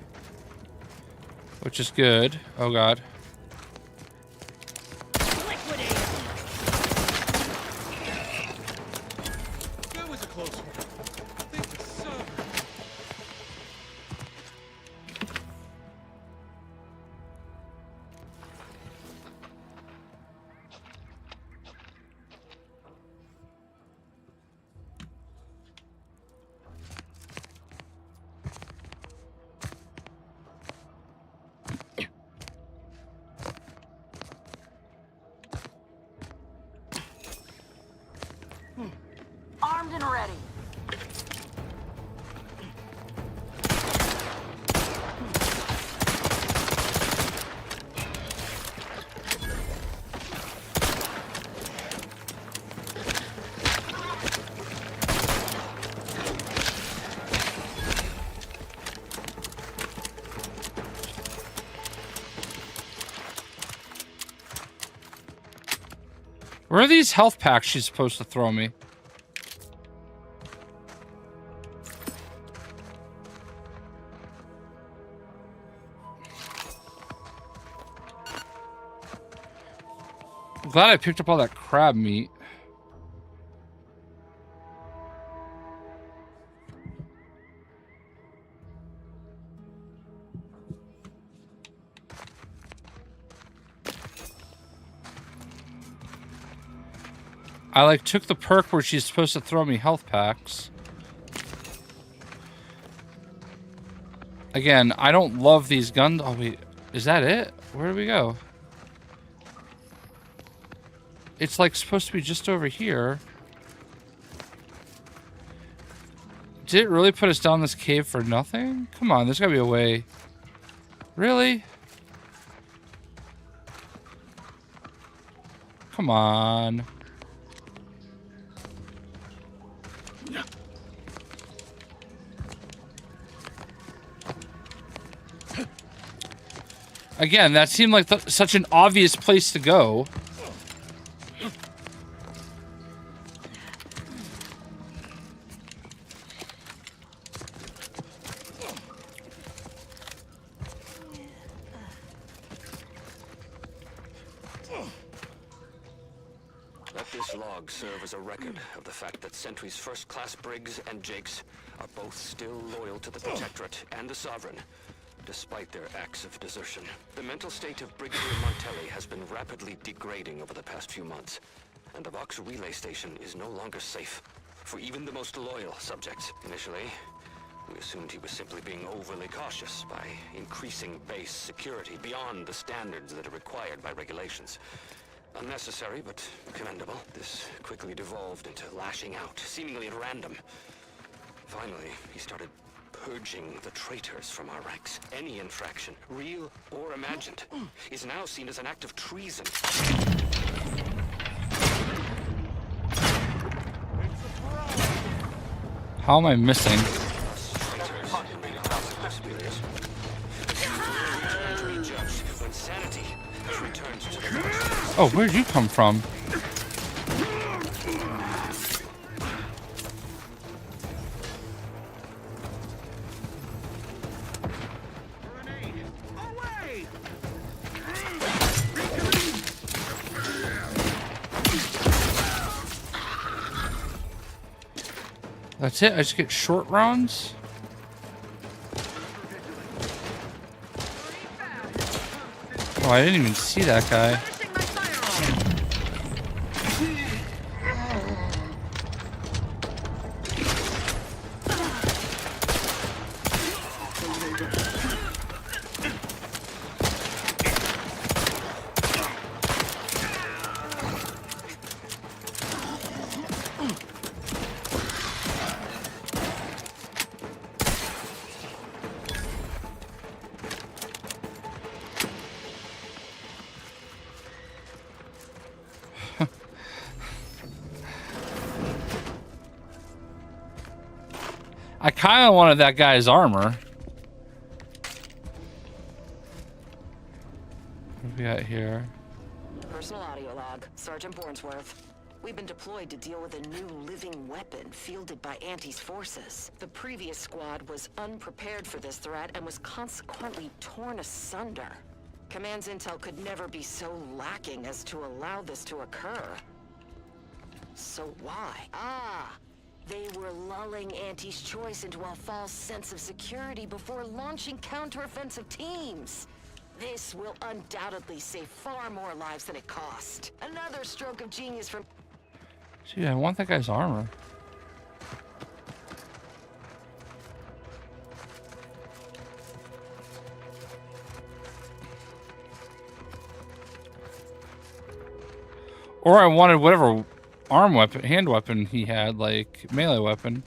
which is good. Oh god.
That was a close one. Think so.
Armed and ready.
Where are these health packs she's supposed to throw me? I'm glad I picked up all that crab meat. I like took the perk where she's supposed to throw me health packs. Again, I don't love these guns. Oh wait, is that it? Where do we go? it's like supposed to be just over here. Did it really put us down this cave for nothing? Come on, there's gotta be a way. Really? Come on. Again, that seemed like such an obvious place to go.
Let this log serve as a record of the fact that Sentry's first-class Briggs and Jakes are both still loyal to the Protectorate and the Sovereign, despite their acts of desertion. The mental state of Brigadier Martelli has been rapidly degrading over the past few months, and the Vox Relay station is no longer safe for even the most loyal subjects. Initially, we assumed he was simply being overly cautious by increasing base security beyond the standards that are required by regulations. Unnecessary, but commendable. This quickly devolved into lashing out, seemingly at random. Finally, he started purging the traitors from our ranks. Any infraction, real or imagined, is now seen as an act of treason.
How am I missing? Oh, where'd you come from? That's it? I just get short rounds? Oh, I didn't even see that guy. I kind of wanted that guy's armor. What do we got here?
Personal audio log, Sergeant Bornsworth. We've been deployed to deal with a new living weapon fielded by Auntie's forces. The previous squad was unprepared for this threat and was consequently torn asunder. Command's intel could never be so lacking as to allow this to occur. So why? They were lulling Auntie's choice into a false sense of security before launching counteroffensive teams. This will undoubtedly save far more lives than it cost. Another stroke of genius from...
Dude, I want that guy's armor. Or I wanted whatever arm weapon, hand weapon he had, like melee weapon.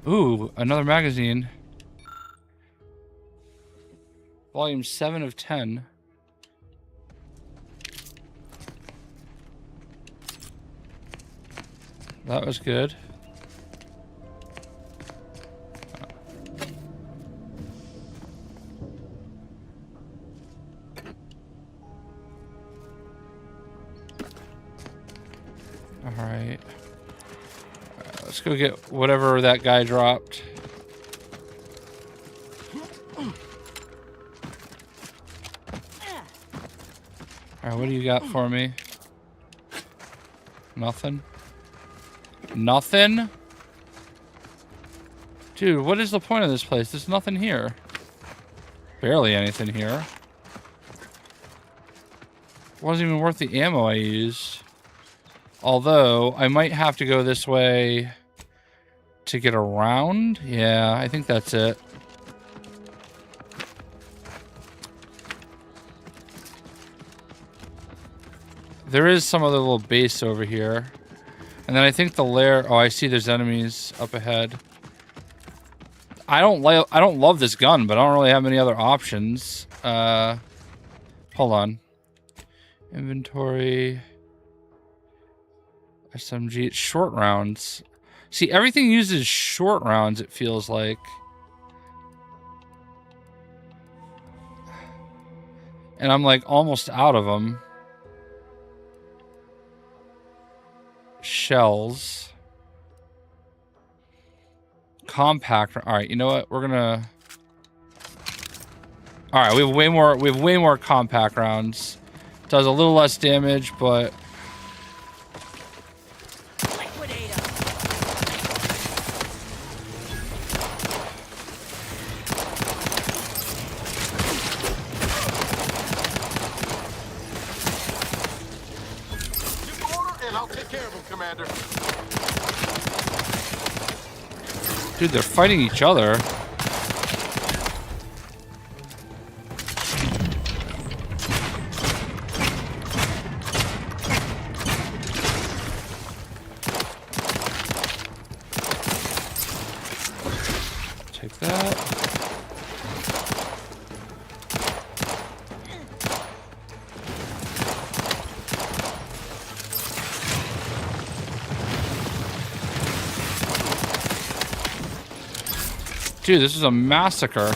Ooh, another magazine. Volume 7 of 10. That was good. Alright. Let's go get whatever that guy dropped. Alright, what do you got for me? Nothing? Nothing? Dude, what is the point of this place? There's nothing here. Barely anything here. Wasn't even worth the ammo I used. Although, I might have to go this way to get around. Yeah, I think that's it. There is some other little base over here. And then I think the lair... Oh, I see there's enemies up ahead. I don't love this gun, but I don't really have many other options. Hold on. Inventory. SMG. It's short rounds. See, everything uses short rounds, it feels like. And I'm like almost out of them. Shells. Compact. All right, you know what? We're gonna. All right, we have way more compact rounds. Does a little less damage, but. Dude, they're fighting each other. Take that. Dude, this is a massacre.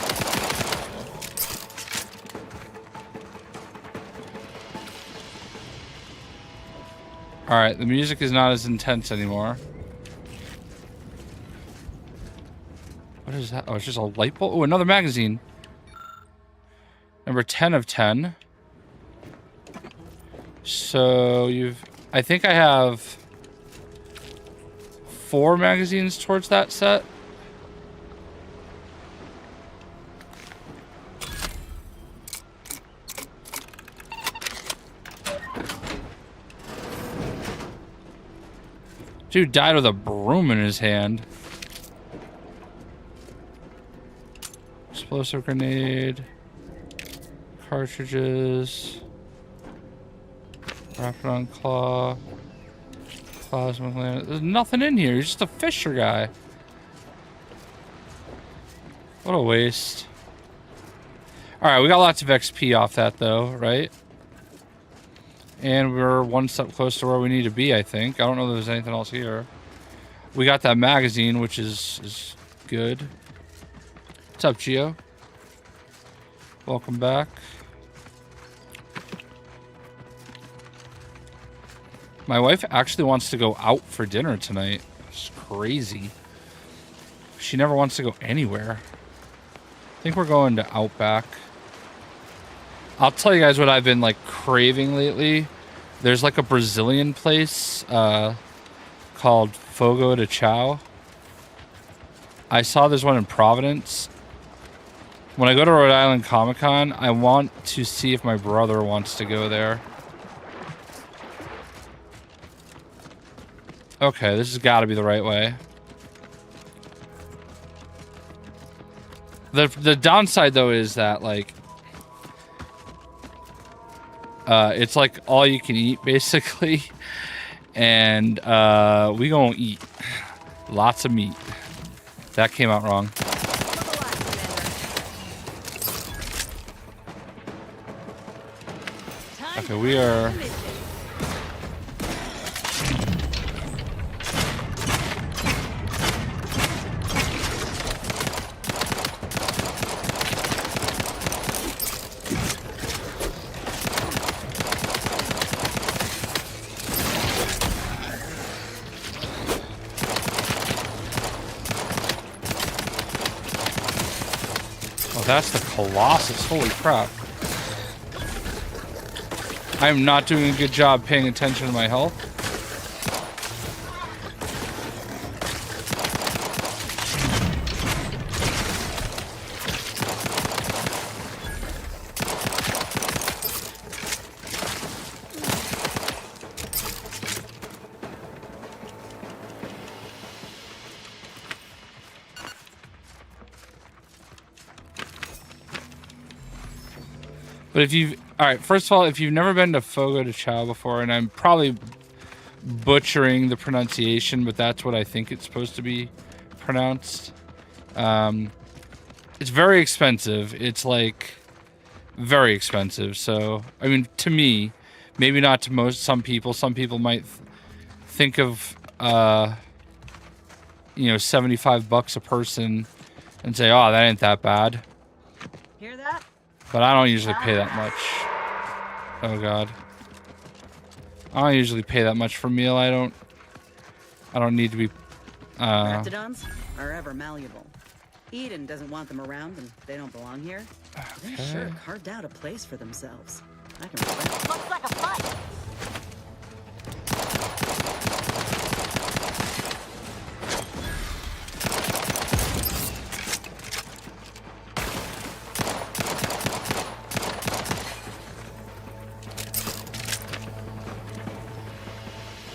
Alright, the music is not as intense anymore. What is that? Oh, it's just a light bulb. Oh, another magazine. Number 10 of 10. So I think I have 4 magazines towards that set. Dude died with a broom in his hand. Explosive grenade. Cartridges. Rapidon claw. Plasma gland. There's nothing in here. He's just a fisher guy. What a waste. Alright, we got lots of XP off that though, right? And we're one step closer to where we need to be, I think. I don't know if there's anything else here. We got that magazine, which is good. What's up, Gio? Welcome back. My wife actually wants to go out for dinner tonight. It's crazy. She never wants to go anywhere. I think we're going to Outback. I'll tell you guys what I've been like craving lately. There's like a Brazilian place called Fogo de Chao. I saw there's one in Providence. When I go to Rhode Island Comic Con, I want to see if my brother wants to go there. Okay, this has got to be the right way. The downside though is that like it's like all you can eat basically, and we gonna eat lots of meat. That came out wrong. Okay, we are. That's the Colossus. Holy crap. I'm not doing a good job paying attention to my health. But if you've... Alright, first of all, if you've never been to Fogo de Chao before, and I'm probably butchering the pronunciation, but that's what I think it's supposed to be pronounced. It's very expensive. It's like very expensive. So, I mean, to me, maybe not to some people. Some people might think of, you know, $75 a person and say, oh, that ain't that bad.
Hear that?
But I don't usually pay that much. Oh god. I don't usually pay that much for a meal. I don't need to be
Raptidons are ever malleable. Eden doesn't want them around and they don't belong here. They sure carved out a place for themselves. I can respect.
Looks like a fight.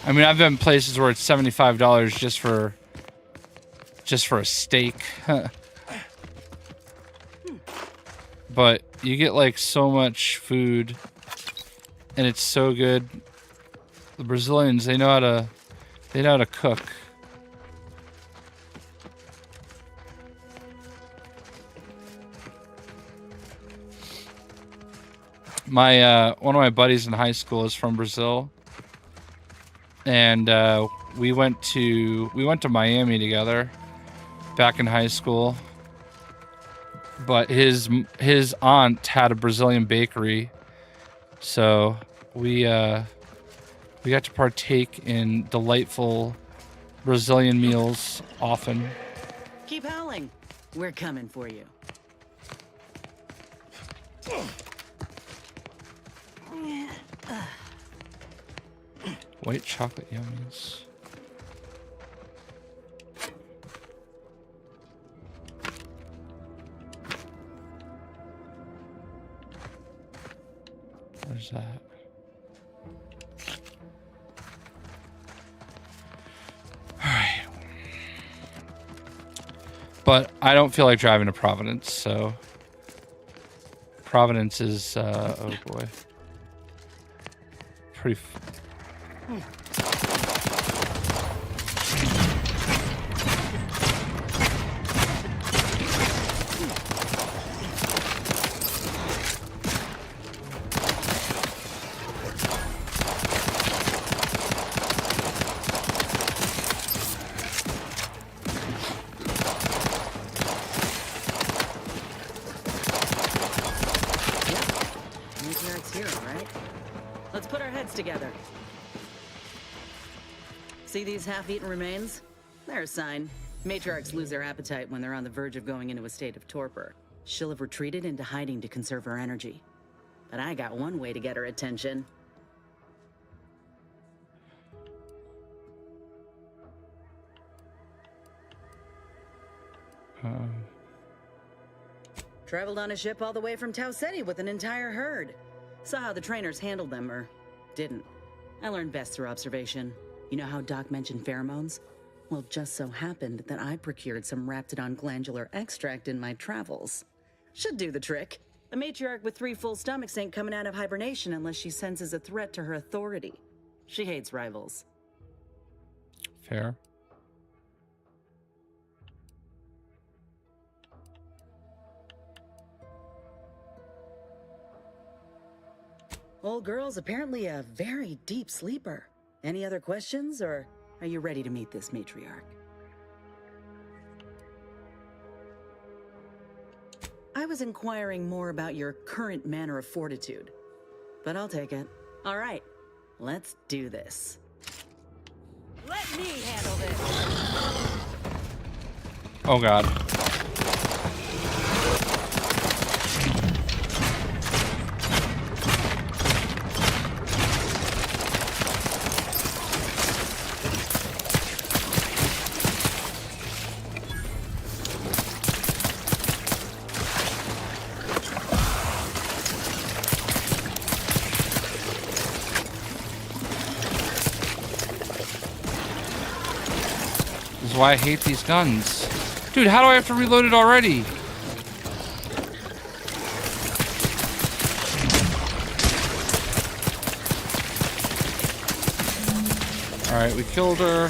I mean, I've been places where it's $75 just for a steak. But you get like so much food and it's so good. The Brazilians, they know how to cook. My one of my buddies in high school is from Brazil. And we went to Miami together back in high school. But his aunt had a Brazilian bakery, so we got to partake in delightful Brazilian meals often.
Keep howling. We're coming for you.
White chocolate yummies. Where's that? Alright. But I don't feel like driving to Providence, so... Providence is, oh boy. Pretty...
See these half-eaten remains? They're a sign. Matriarchs lose their appetite when they're on the verge of going into a state of torpor. She'll have retreated into hiding to conserve her energy. But I got one way to get her attention. Traveled on a ship all the way from Tau Ceti with an entire herd. Saw how the trainers handled them, or didn't. I learned best through observation. You know how Doc mentioned pheromones? Well, it just so happened that I procured some Raptidon glandular extract in my travels. Should do the trick. A matriarch with 3 full stomachs ain't coming out of hibernation unless she senses a threat to her authority. She hates rivals.
Fair.
Old girl's apparently a very deep sleeper. Any other questions, or are you ready to meet this matriarch? I was inquiring more about your current manner of fortitude, but I'll take it. All right, let's do this. Let me handle this.
Oh god. Why I hate these guns. Dude, how do I have to reload it already? Alright, we killed her.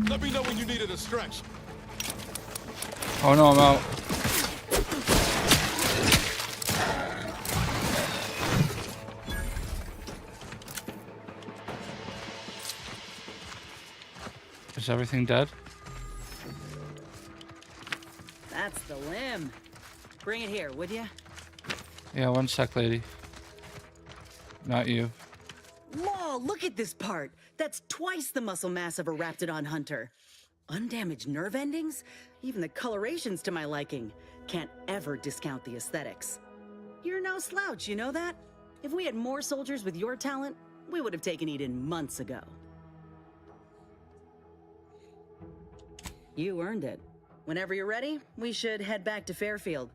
Let me know when you needed a stretch.
Oh no, I'm out. Is everything dead?
That's the limb. Bring it here, would ya?
Yeah, one sec, lady. Not you.
Whoa, look at this part. That's twice the muscle mass of a Raptidon hunter. Undamaged nerve endings? Even the coloration's to my liking. Can't ever discount the aesthetics. You're no slouch, you know that? If we had more soldiers with your talent, we would have taken Eden months ago. You earned it. Whenever you're ready, we should head back to Fairfield.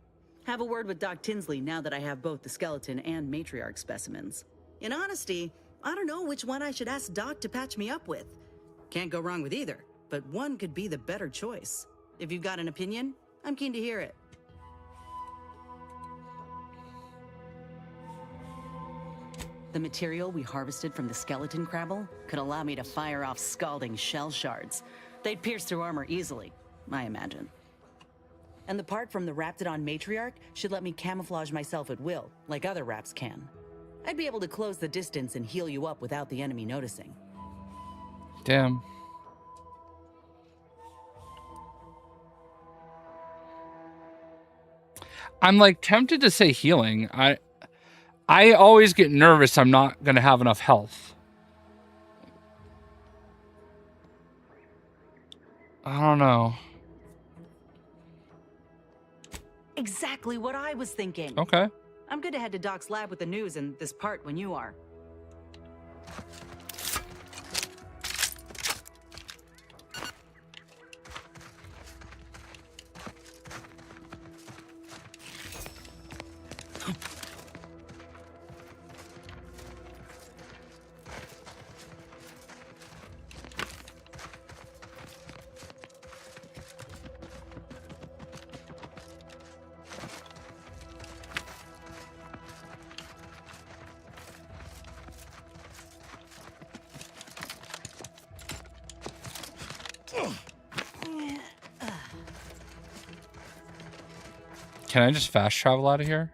Have a word with Doc Tinsley now that I have both the skeleton and matriarch specimens. In honesty, I don't know which one I should ask Doc to patch me up with. Can't go wrong with either, but one could be the better choice. If you've got an opinion, I'm keen to hear it. The material we harvested from the skeleton crabble could allow me to fire off scalding shell shards. They'd pierce through armor easily, I imagine. And the part from the Raptidon matriarch should let me camouflage myself at will, like other Raps can. I'd be able to close the distance and heal you up without the enemy noticing.
Damn. I'm like tempted to say healing. I always get nervous I'm not gonna have enough health. I don't know.
Exactly what I was thinking.
Okay.
I'm good to head to Doc's lab with the news and this part when you are.
Can I just fast travel out of here?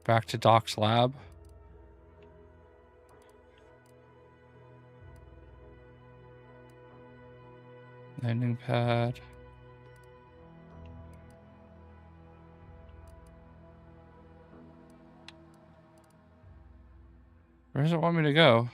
Back to Doc's lab. Landing pad. Where does it want me to go?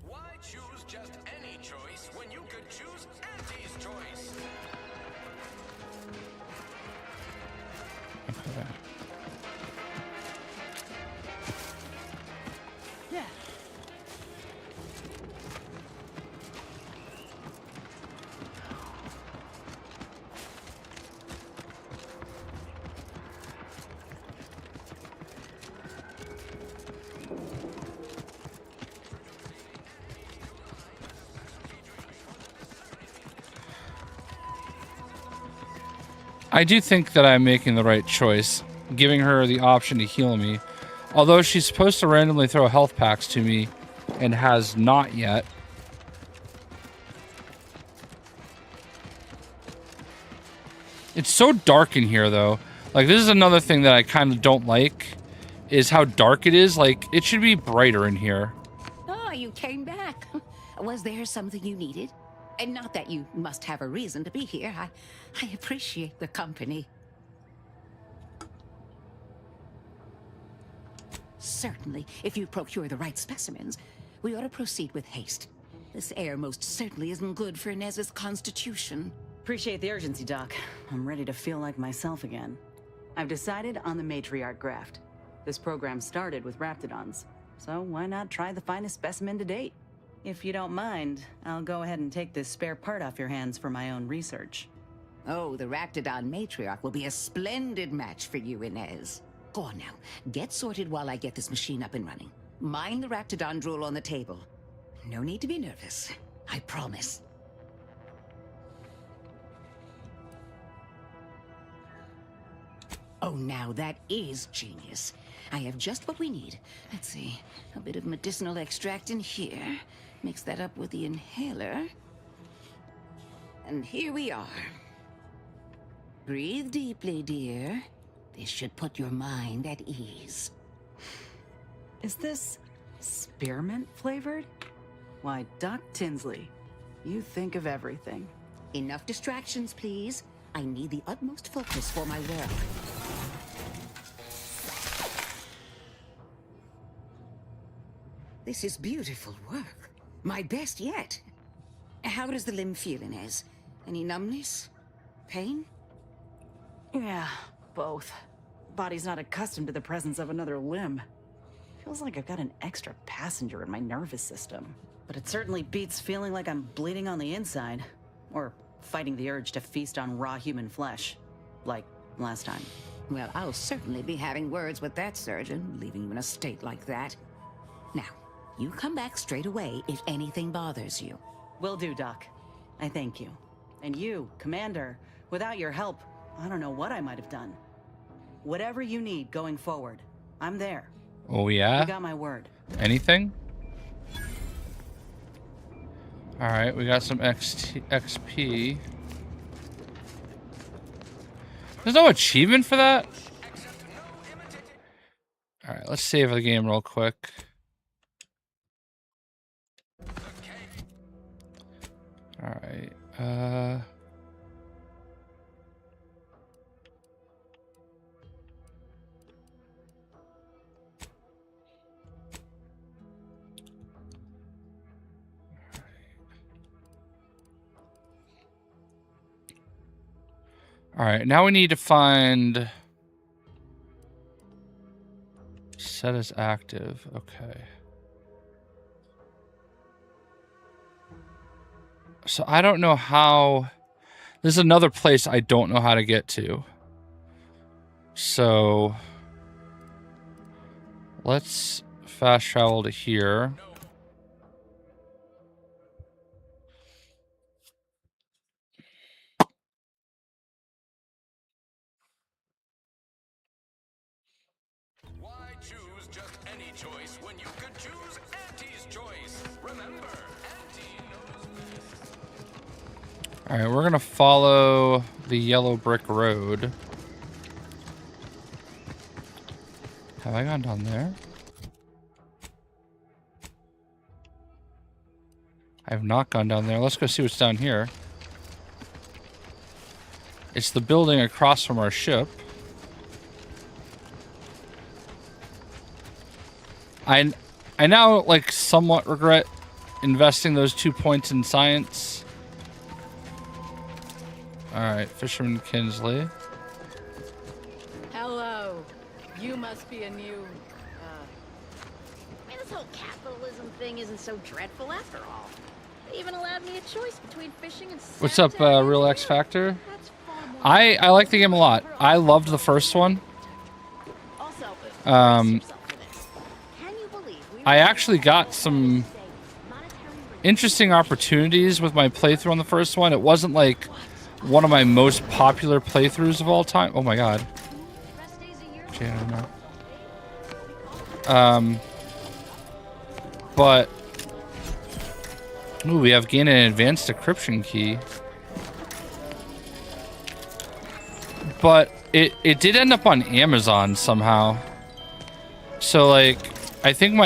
Why choose just any choice when you could choose Auntie's choice?
Okay.
Yeah.
I do think that I'm making the right choice, giving her the option to heal me. Although she's supposed to randomly throw health packs to me and has not yet. It's so dark in here though. Like this is another thing that I kind of don't like is how dark it is. Like it should be brighter in here.
Oh, you came back. Was there something you needed? And not that you must have a reason to be here. I appreciate the company. certainly, if you procure the right specimens, we ought to proceed with haste. This air most certainly isn't good for Inez's constitution.
Appreciate the urgency, Doc. I'm ready to feel like myself again. I've decided on the matriarch graft. This program started with raptidons, so why not try the finest specimen to date? If you don't mind, I'll go ahead and take this spare part off your hands for my own research.
Oh, the raptidon matriarch will be a splendid match for you, Inez. Go on now, get sorted while I get this machine up and running. Mind the raptidon drool on the table. No need to be nervous, I promise. Oh, now that is genius. I have just what we need. Let's see, a bit of medicinal extract in here. Mix that up with the inhaler. And here we are. Breathe deeply, dear. This should put your mind at ease.
Is this spearmint flavored? Why, Doc Tinsley, you think of everything.
Enough distractions, please. I need the utmost focus for my work. This is beautiful work. My best yet. How does the limb feel, Inez? Any numbness? Pain?
Yeah, both. Body's not accustomed to the presence of another limb. Feels like I've got an extra passenger in my nervous system. But it certainly beats feeling like I'm bleeding on the inside. Or fighting the urge to feast on raw human flesh. Like last time.
Well, I'll certainly be having words with that surgeon, leaving you in a state like that. Now, you come back straight away if anything bothers you.
Will do, Doc. I thank you. And you, Commander, without your help, I don't know what I might have done. Whatever you need going forward, I'm there.
Oh, yeah?
You got my word.
Anything? Alright, we got some XP. There's no achievement for that? Alright, let's save the game real quick. Alright, Alright, now we need to find... Set as active, okay. So I don't know how... This is another place I don't know how to get to. So... Let's fast travel to here. Alright, we're gonna follow the yellow brick road. Have I gone down there? I have not gone down there. Let's go see what's down here. It's the building across from our ship. I now, like, somewhat regret investing those 2 points in science. Alright, Fisherman Kinsley.
Hello. You must be a new, I mean, this whole capitalism thing isn't so dreadful after all. They even allowed me a choice between fishing and Santa.
What's up, Real X Factor? I like the game a lot. I loved the first one. I actually got some interesting opportunities with my playthrough on the first one. It wasn't like one of my most popular playthroughs of all time. Oh my god. Okay, I don't know. But ooh, we have gained an advanced decryption key. But it did end up on Amazon somehow. So like I think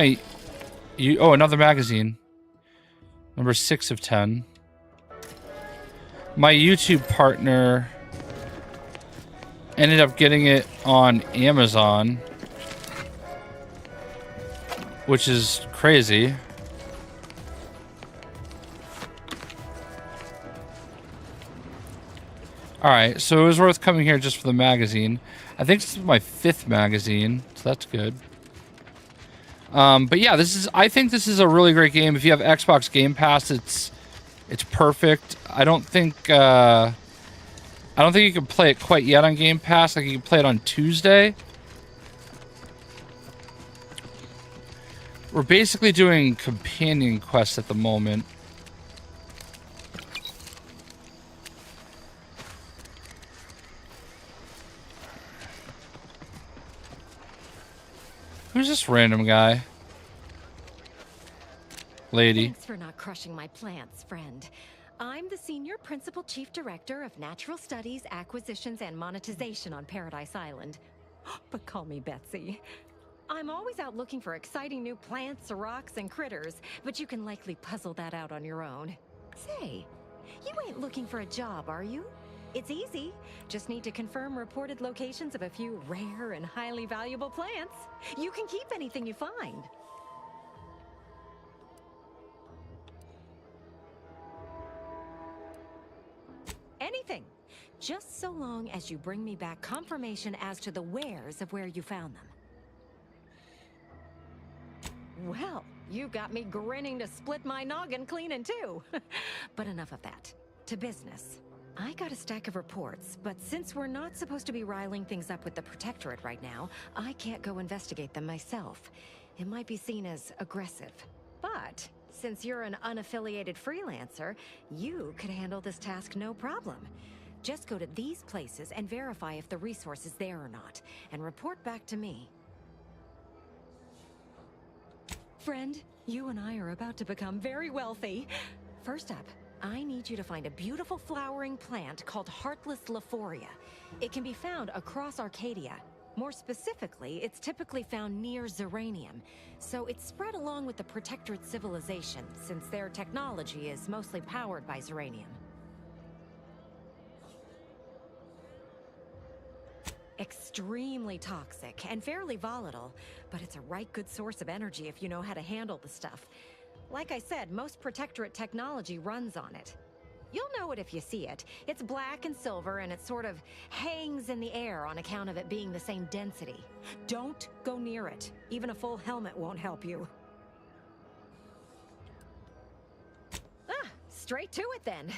oh, another magazine. Number 6 of 10. My YouTube partner ended up getting it on Amazon. which is crazy. Alright, so it was worth coming here just for the magazine. I think this is my 5th magazine, so that's good. But yeah, I think this is a really great game. If you have Xbox Game Pass, it's perfect. I don't think you can play it quite yet on Game Pass. Like, you can play it on Tuesday. We're basically doing companion quests at the moment. Who's this random guy? Lady.
Thanks for not crushing my plants, friend. I'm the Senior Principal Chief Director of Natural Studies, Acquisitions, and Monetization on Paradise Island. But call me Betsy. I'm always out looking for exciting new plants, rocks, and critters, but you can likely puzzle that out on your own. Say, you ain't looking for a job, are you? It's easy. Just need to confirm reported locations of a few rare and highly valuable plants. You can keep anything you find. Anything. Just so long as you bring me back confirmation as to the wheres of where you found them. Well, you got me grinning to split my noggin clean in two. But enough of that. To business. I got a stack of reports, but since we're not supposed to be riling things up with the Protectorate right now, I can't go investigate them myself. It might be seen as aggressive. But since you're an unaffiliated freelancer, you could handle this task no problem. Just go to these places and verify if the resource is there or not, and report back to me. Friend, you and I are about to become very wealthy. First up, I need you to find a beautiful flowering plant called Heartless Lephoria. It can be found across Arcadia. More specifically, it's typically found near Zeranium, so it's spread along with the Protectorate civilization, since their technology is mostly powered by Zeranium. Extremely toxic and fairly volatile, but it's a right good source of energy if you know how to handle the stuff. Like I said, most Protectorate technology runs on it. You'll know it if you see it. It's black and silver, and it sort of hangs in the air on account of it being the same density. Don't go near it. Even a full helmet won't help you. Straight to it then.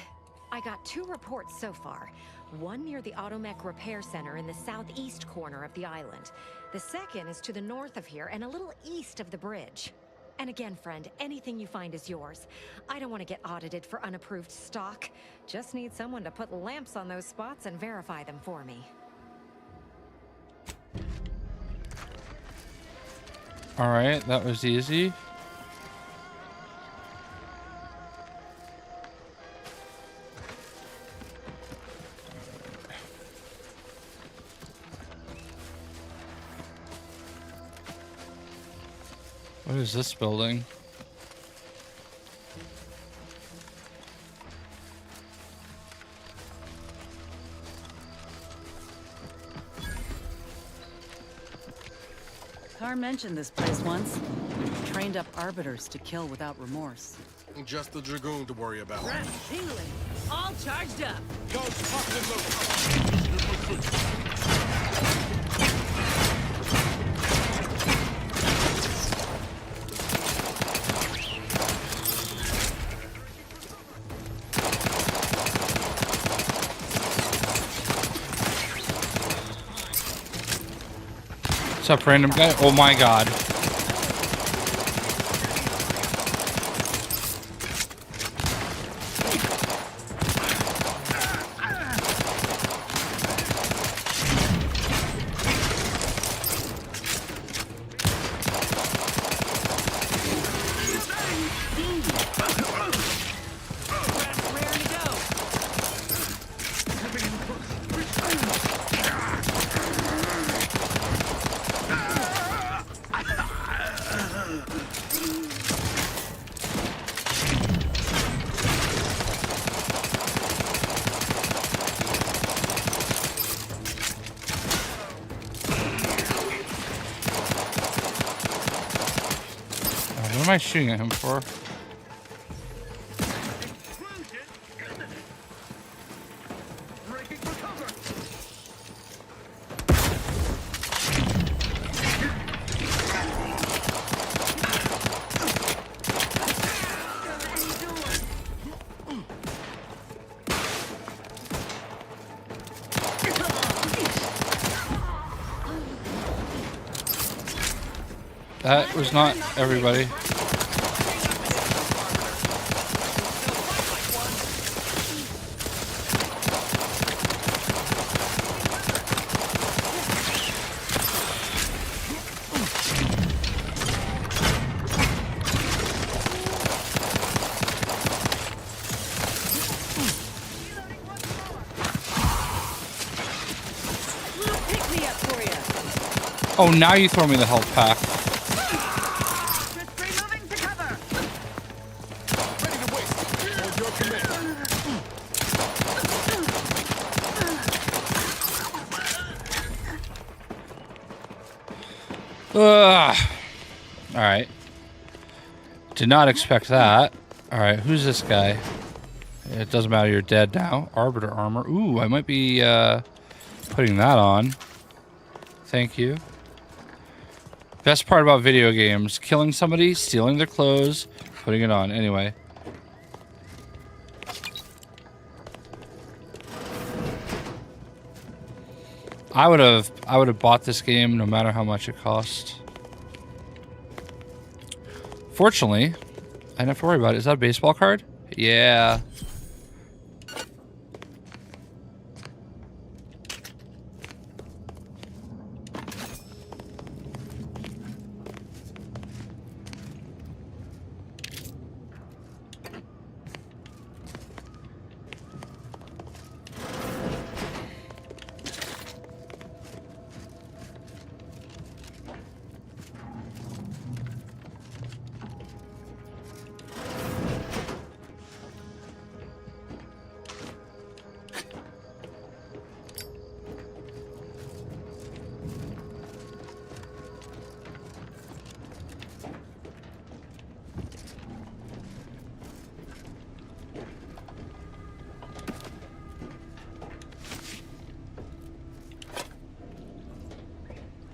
I got 2 reports so far. One near the Automech Repair Center in the southeast corner of the island. The second is to the north of here and a little east of the bridge. And again, friend, anything you find is yours. I don't want to get audited for unapproved stock. Just need someone to put lamps on those spots and verify them for me.
Alright, that was easy. What is this building?
Carr mentioned this place once. Trained up arbiters to kill without remorse.
Just the Dragoon to worry about.
Rat tingling. All charged up.
Go,
What's up, random guy? Oh my god. I shooting at him for? That was not everybody. Oh, now you throw me the health pack. Alright. Did not expect that. Alright, who's this guy? It doesn't matter, you're dead now. Arbiter armor. Ooh, I might be putting that on. Thank you. Best part about video games. Killing somebody, stealing their clothes, putting it on. Anyway. I would have bought this game no matter how much it cost. Fortunately, I didn't have to worry about it. Is that a baseball card? Yeah.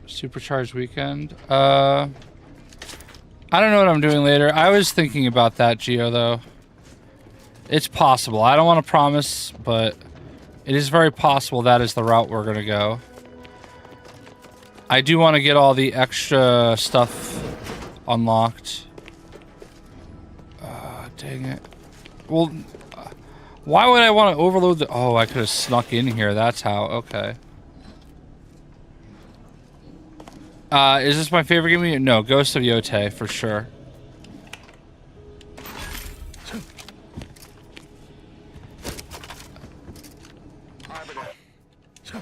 Supercharged weekend. I don't know what I'm doing later. I was thinking about that, Geo, though. It's possible. I don't want to promise, but it is very possible that is the route we're going to go. I do want to get all the extra stuff unlocked. Dang it. Well, why would I want to overload the... Oh, I could have snuck in here. That's how. Okay. Is this my favorite game? No, Ghost of Yotei, for sure.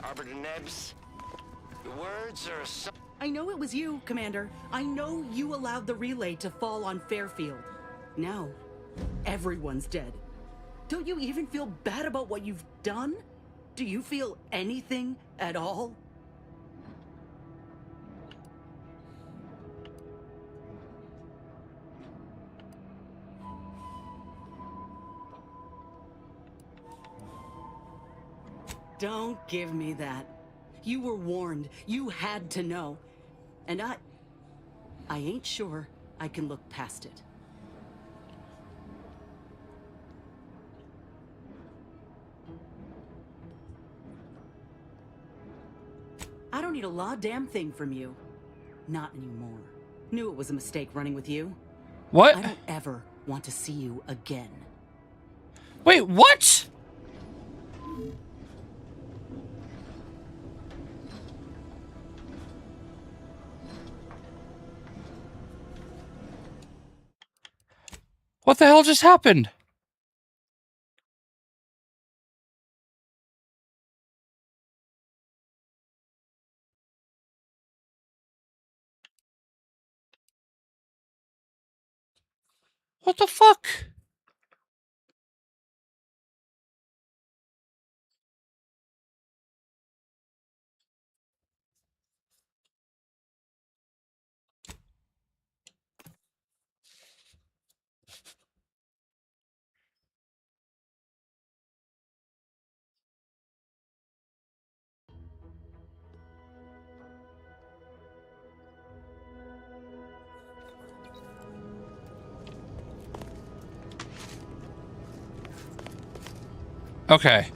Arbiter Nebs, the words are so...
I know it was you, Commander. I know you allowed the relay to fall on Fairfield. Now, everyone's dead. Don't you even feel bad about what you've done? Do you feel anything at all? Don't give me that. You were warned. You had to know. And I ain't sure I can look past it. I don't need a damn thing from you. Not anymore. Knew it was a mistake running with you.
What?
I don't ever want to see you again.
Wait, what? What the hell just happened? What the fuck? Okay.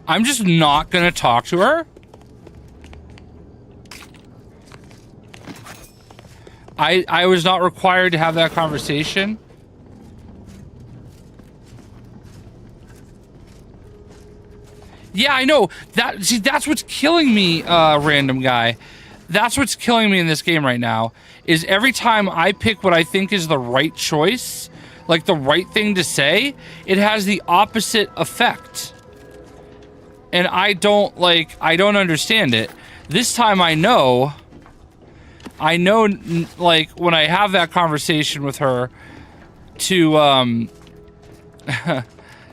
I'm just not gonna talk to her. I was not required to have that conversation. Yeah, I know. See, that's what's killing me, random guy. That's what's killing me in this game right now, is every time I pick what I think is the right choice, like the right thing to say, it has the opposite effect. And I don't understand it. This time I know, like, when I have that conversation with her to,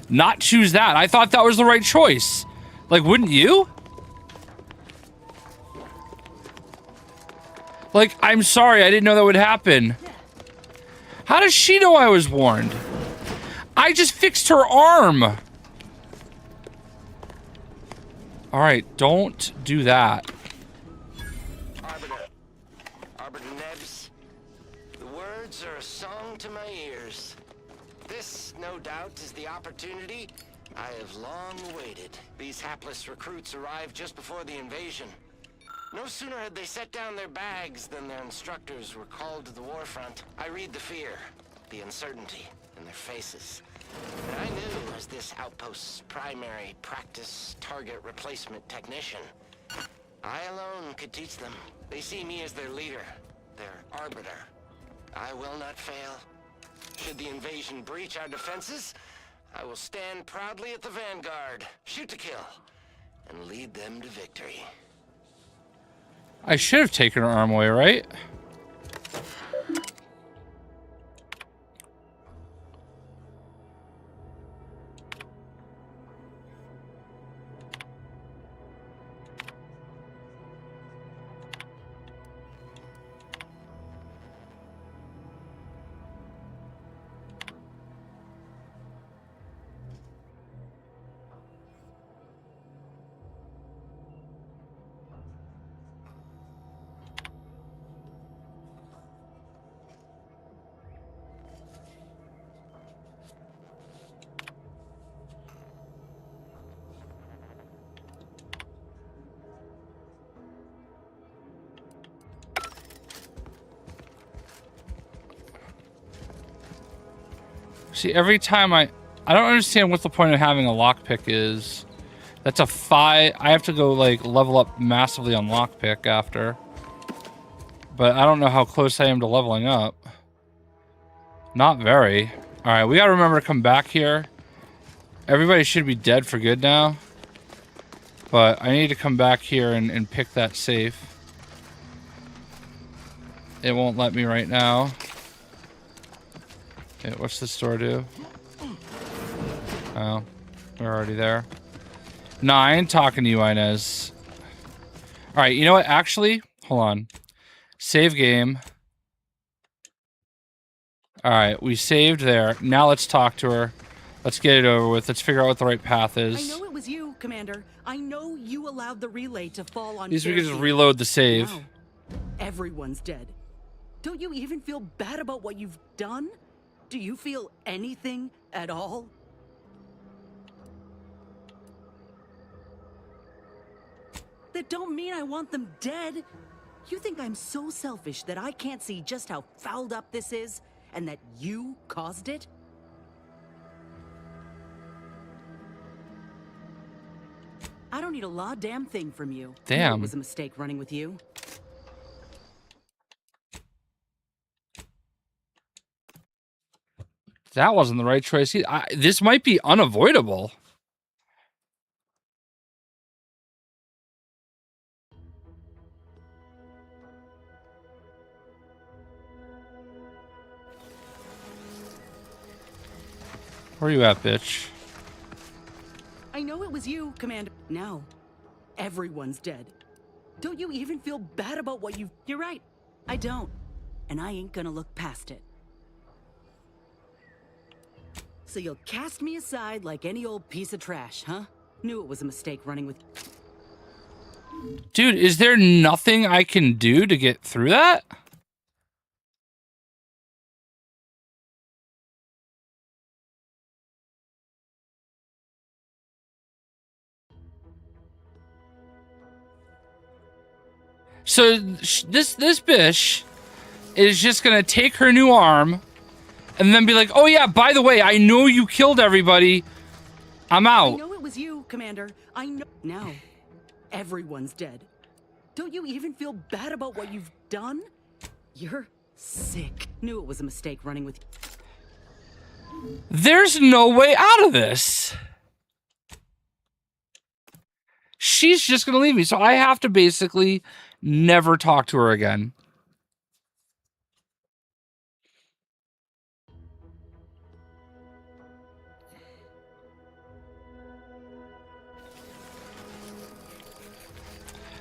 not choose that. I thought that was the right choice. Like, wouldn't you? Like, I'm sorry, I didn't know that would happen. How does she know I was warned? I just fixed her arm. Alright, don't do that.
Arbiter Nebs, the words are a song to my ears. This, no doubt, is the opportunity I have long awaited. These hapless recruits arrived just before the invasion. No sooner had they set down their bags than their instructors were called to the war front. I read the fear, the uncertainty in their faces. And I knew, as this outpost's primary practice target replacement technician, I alone could teach them. They see me as their leader, their arbiter. I will not fail. Should the invasion breach our defenses, I will stand proudly at the vanguard, shoot to kill, and lead them to victory.
I should have taken her arm away, right? See, every time I don't understand what the point of having a lockpick is. That's a 5. I have to go, like, level up massively on lockpick after. But I don't know how close I am to leveling up. Not very. Alright, we gotta remember to come back here. Everybody should be dead for good now. But I need to come back here and pick that safe. It won't let me right now. Okay, what's this door do? Oh, we're already there. No, I ain't talking to you, Inez. Alright, you know what? Actually, hold on. Save game. Alright, we saved there. Now let's talk to her. Let's get it over with. Let's figure out what the right path is.
I know it was you, Commander. I know you allowed the relay to fall on.
At least we can just reload the save.
Now, everyone's dead. Don't you even feel bad about what you've done? Do you feel anything at all? That don't mean I want them dead. You think I'm so selfish that I can't see just how fouled up this is, and that you caused it? I don't need a law damn thing from you.
Damn.
It was a mistake running with you.
That wasn't the right choice. This might be unavoidable. Where you at, bitch?
I know it was you, Commander. Now, everyone's dead. Don't you even feel bad about what you... You're right. I don't. And I ain't gonna look past it. So you'll cast me aside like any old piece of trash, huh? Knew it was a mistake running with...
Dude, is there nothing I can do to get through that? So this bitch is just gonna take her new arm and then be like, oh yeah, by the way, I know you killed everybody. I'm out.
I know it was you, Commander. I know. Now, everyone's dead. Don't you even feel bad about what you've done? You're sick. Knew it was a mistake running with you.
There's no way out of this. She's just gonna leave me, so I have to basically never talk to her again.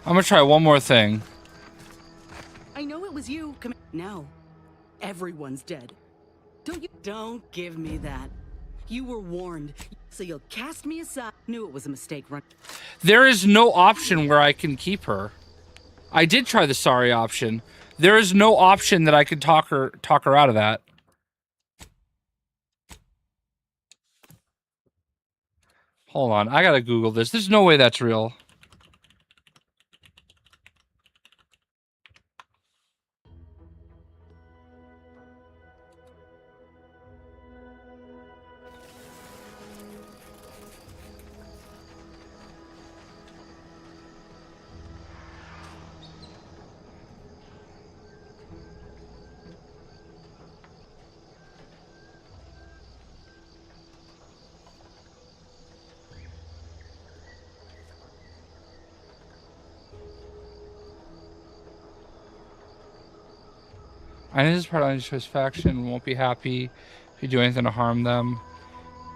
I'm gonna try one more thing.
I know it was you. Now, everyone's dead. Don't give me that. You were warned, so you'll cast me aside. Knew it was a mistake.
There is no option where I can keep her. I did try the sorry option. There is no option that I could talk her out of that. Hold on, I gotta Google this. There's no way that's real. I know this is part of the choice faction won't be happy if you do anything to harm them.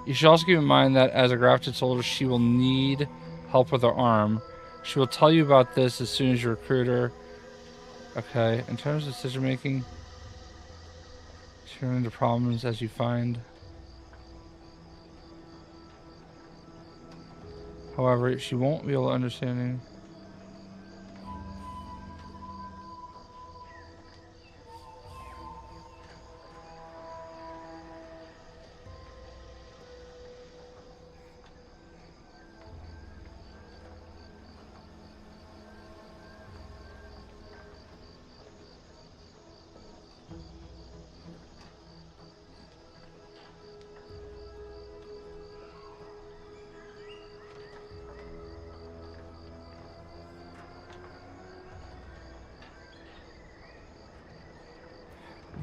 You should also keep in mind that as a grafted soldier, she will need help with her arm. She will tell you about this as soon as you recruit her. Okay, in terms of decision making, she run into problems as you find. However, she won't be able to understand you.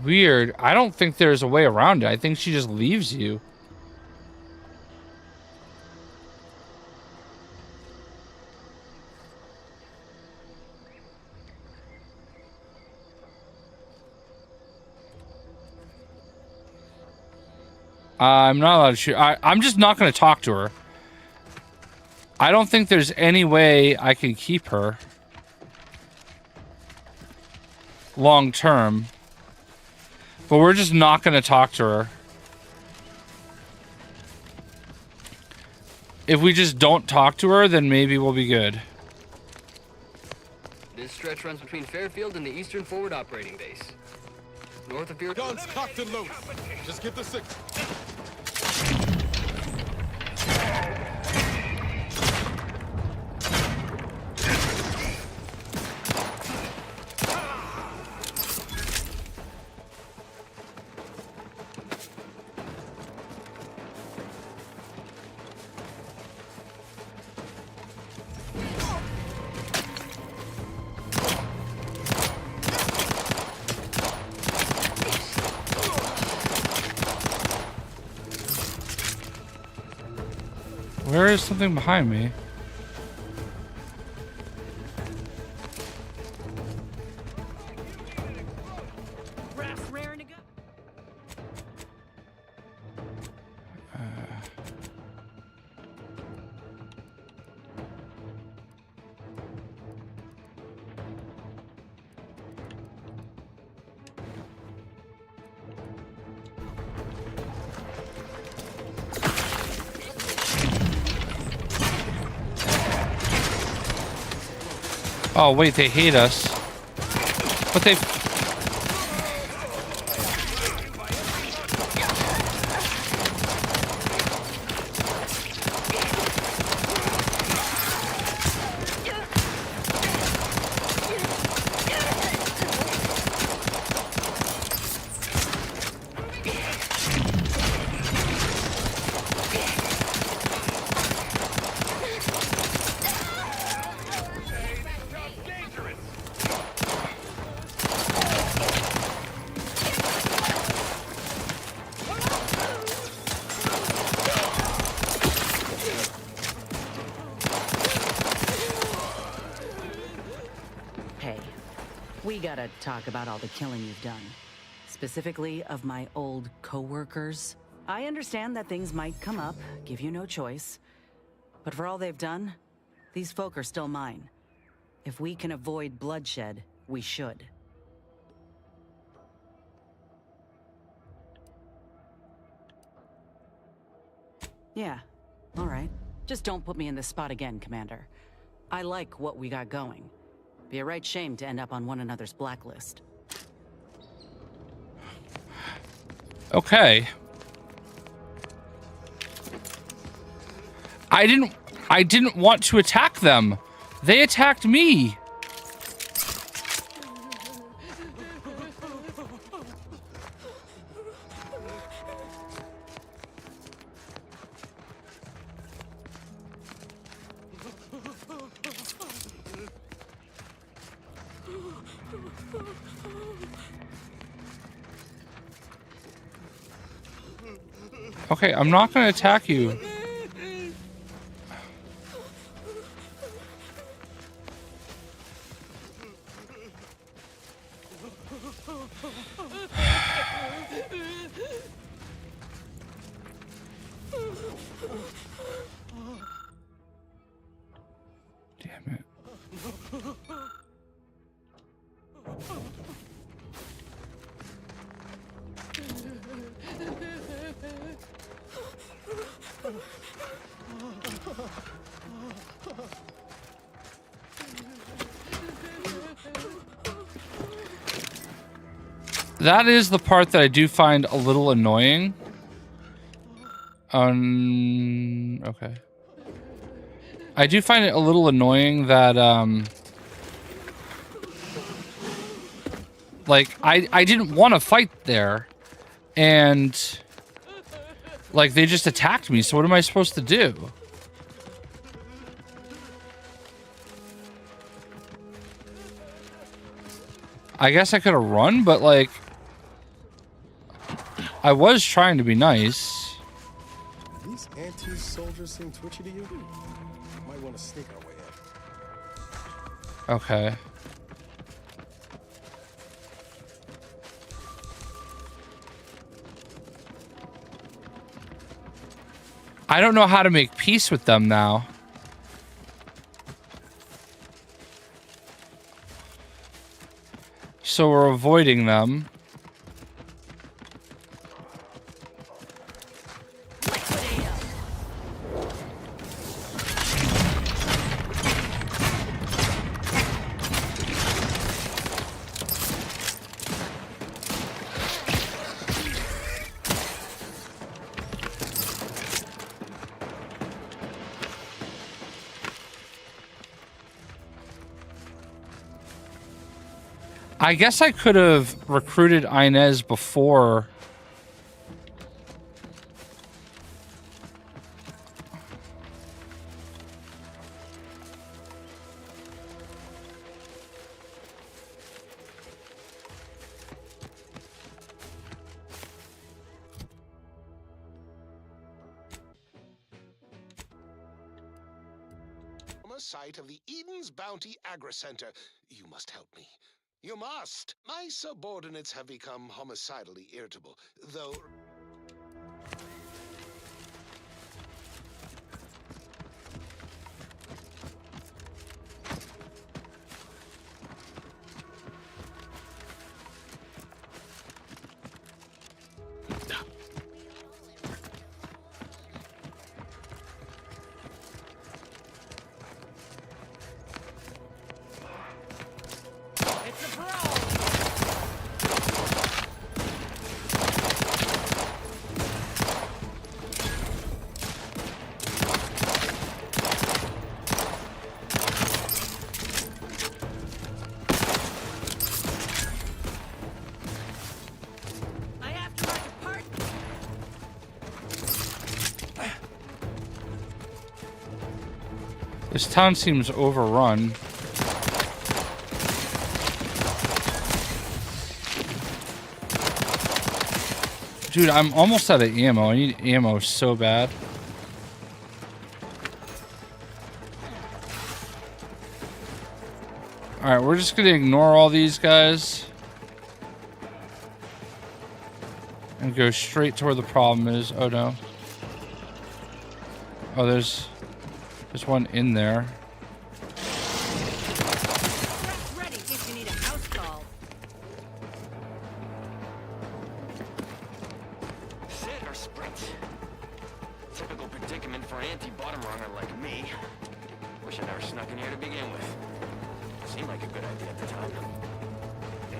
Weird. I don't think there's a way around it. I think she just leaves you. I'm not allowed to shoot. I'm just not going to talk to her. I don't think there's any way I can keep her long term. But we're just not going to talk to her. If we just don't talk to her, then maybe we'll be good.
This stretch runs between Fairfield and the Eastern Forward Operating Base. North of your...
Guns cocked and loaded. Just get the signal.
Where is something behind me? Oh wait, they hate us. But they...
We gotta talk about all the killing you've done. Specifically of my old co-workers. I understand that things might come up, give you no choice. But for all they've done, these folk are still mine. If we can avoid bloodshed, we should. Yeah, all right. Just don't put me in this spot again, Commander. I like what we got going. Be a right shame to end up on one another's blacklist.
Okay. I didn't want to attack them. They attacked me. Okay, I'm not going to attack you. Damn it. That is the part that I do find a little annoying. Okay. I do find it a little annoying that, like, I didn't want to fight there. And, like, they just attacked me, so what am I supposed to do? I guess I could have run, but, like, I was trying to be nice.
These anti-soldiers seem twitchy to you? Might want to sneak our way in.
Okay. I don't know how to make peace with them now. So we're avoiding them. I guess I could have recruited Inez before.
Site of the Eden's Bounty Agri-Center. You must help me. You must. My subordinates have become homicidally irritable, though... This town seems overrun. Dude, I'm almost out of ammo. I need ammo so bad.
Alright, we're just gonna ignore all these guys. And go straight to where the problem is. Oh no. Oh, there's one in there.
Ready if you need a house call.
Sit or sprint? Typical predicament for an anti-bottom runner like me. Wish I never snuck in here to begin with. Seemed like a good idea at the time.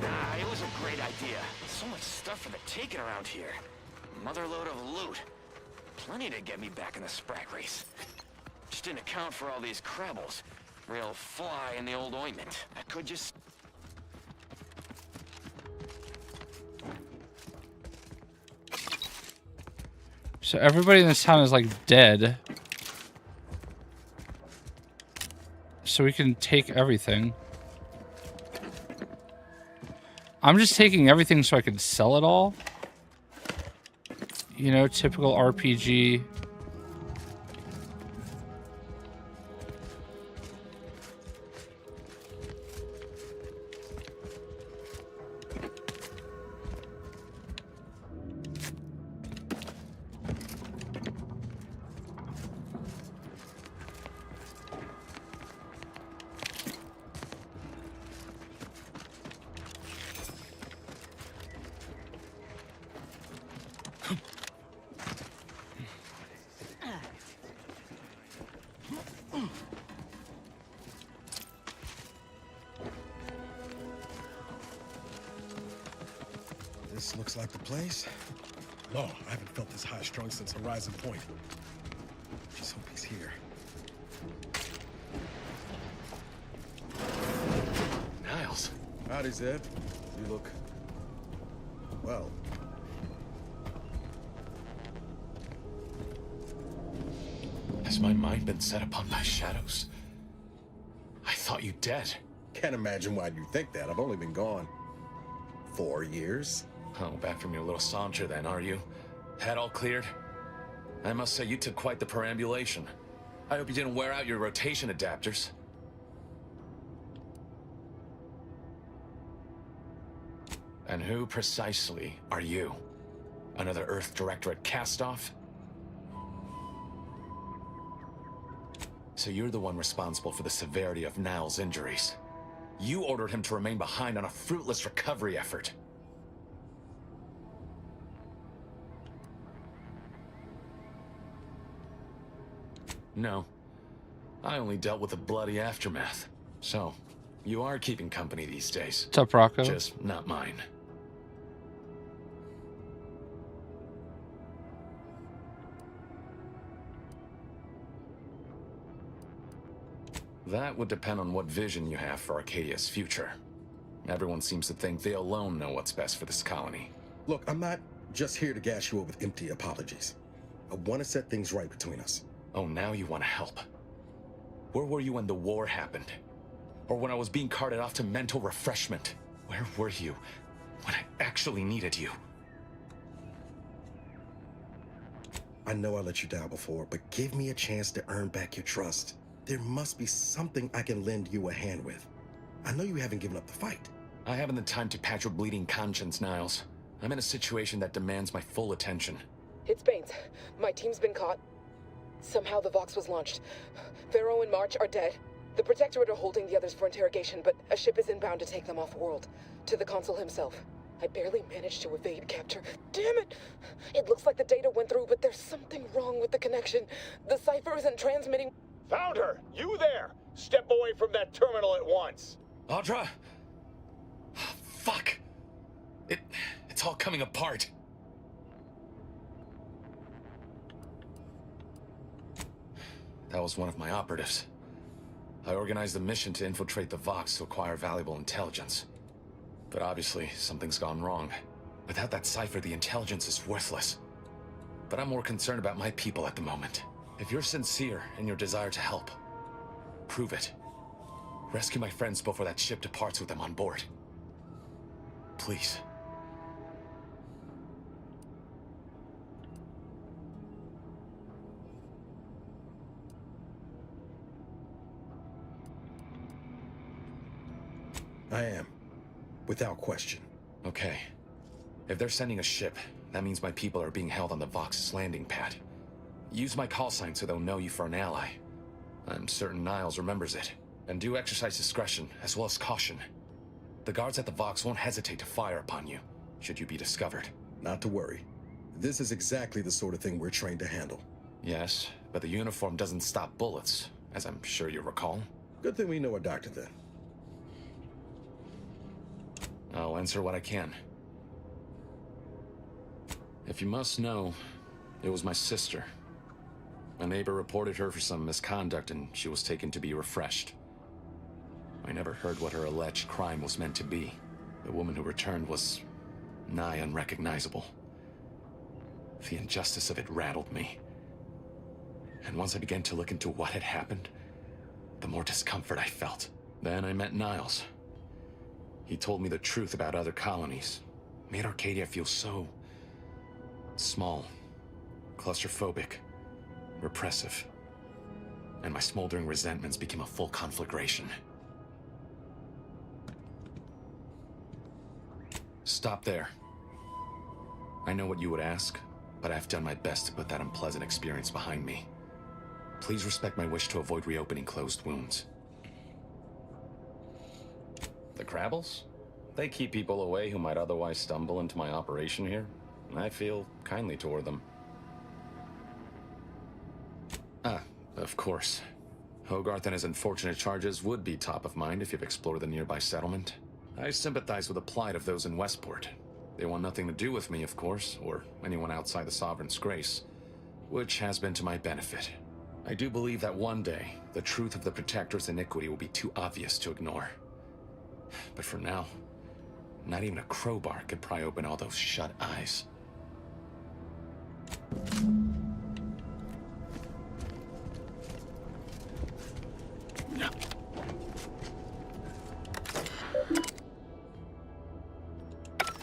Nah, it was a great idea. So much stuff for the taking around here. Motherload of loot. Plenty to get me back in the sprack race. Just didn't account for all these crabbles. Real fly in the old ointment. I could just...
So everybody in this town is like dead. So we can take everything. I'm just taking everything so I can sell it all. You know, typical RPG.
This looks like the place. No, I haven't felt this high-strung since Horizon Point. Just hope he's here.
Niles.
Howdy, Zeb. You look... well.
Has my mind been set upon by shadows? I thought you dead.
Can't imagine why you think that. I've only been gone 4 years.
Oh, back from your little saunter then, are you? Head all cleared? I must say you took quite the perambulation. I hope you didn't wear out your rotation adapters. And who precisely are you? Another Earth Directorate cast-off? So you're the one responsible for the severity of Niles' injuries. You ordered him to remain behind on a fruitless recovery effort. No. I only dealt with the bloody aftermath. So, you are keeping company these days.
What's up, Rocco?
Just not mine. That would depend on what vision you have for Arcadia's future. Everyone seems to think they alone know what's best for this colony.
Look, I'm not just here to gas you up with empty apologies. I want to set things right between us.
Oh, now you want to help. Where were you when the war happened? Or when I was being carted off to mental refreshment? Where were you when I actually needed you?
I know I let you down before, but give me a chance to earn back your trust. There must be something I can lend you a hand with. I know you haven't given up the fight.
I haven't the time to patch your bleeding conscience, Niles. I'm in a situation that demands my full attention.
It's Baines. My team's been caught. Somehow the Vox was launched. Pharaoh and March are dead. The Protectorate are holding the others for interrogation, but a ship is inbound to take them off-world. To the Consul himself. I barely managed to evade capture. Damn it! It looks like the data went through, but there's something wrong with the connection. The cipher isn't transmitting...
Found her! You there! Step away from that terminal at once!
Audra! Fuck! It's all coming apart. That was one of my operatives. I organized a mission to infiltrate the Vox to acquire valuable intelligence. But obviously, something's gone wrong. Without that cipher, the intelligence is worthless. But I'm more concerned about my people at the moment. If you're sincere in your desire to help, prove it. Rescue my friends before that ship departs with them on board. Please.
I am. Without question.
Okay. If they're sending a ship, that means my people are being held on the Vox's landing pad. Use my call sign so they'll know you for an ally. I'm certain Niles remembers it. And do exercise discretion, as well as caution. The guards at the Vox won't hesitate to fire upon you, should you be discovered.
Not to worry. This is exactly the sort of thing we're trained to handle.
Yes, but the uniform doesn't stop bullets, as I'm sure you recall.
Good thing we know a doctor then.
I'll answer what I can. If you must know, it was my sister. A neighbor reported her for some misconduct and she was taken to be refreshed. I never heard what her alleged crime was meant to be. The woman who returned was nigh unrecognizable. The injustice of it rattled me. And once I began to look into what had happened, the more discomfort I felt. Then I met Niles. He told me the truth about other colonies. Made Arcadia feel so small, claustrophobic, repressive. And my smoldering resentments became a full conflagration. Stop there. I know what you would ask, but I've done my best to put that unpleasant experience behind me. Please respect my wish to avoid reopening closed wounds. The Crabbles? They keep people away who might otherwise stumble into my operation here. I feel kindly toward them. Ah, of course. Hogarth and his unfortunate charges would be top of mind if you've explored the nearby settlement. I sympathize with the plight of those in Westport. They want nothing to do with me, of course, or anyone outside the Sovereign's grace, which has been to my benefit. I do believe that one day, the truth of the Protector's iniquity will be too obvious to ignore. But for now, not even a crowbar could pry open all those shut eyes.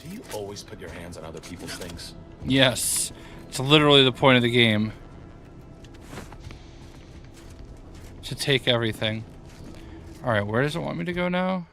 Do you always put your hands on other people's things?
Yes. It's literally the point of the game. To take everything. Alright, where does it want me to go now?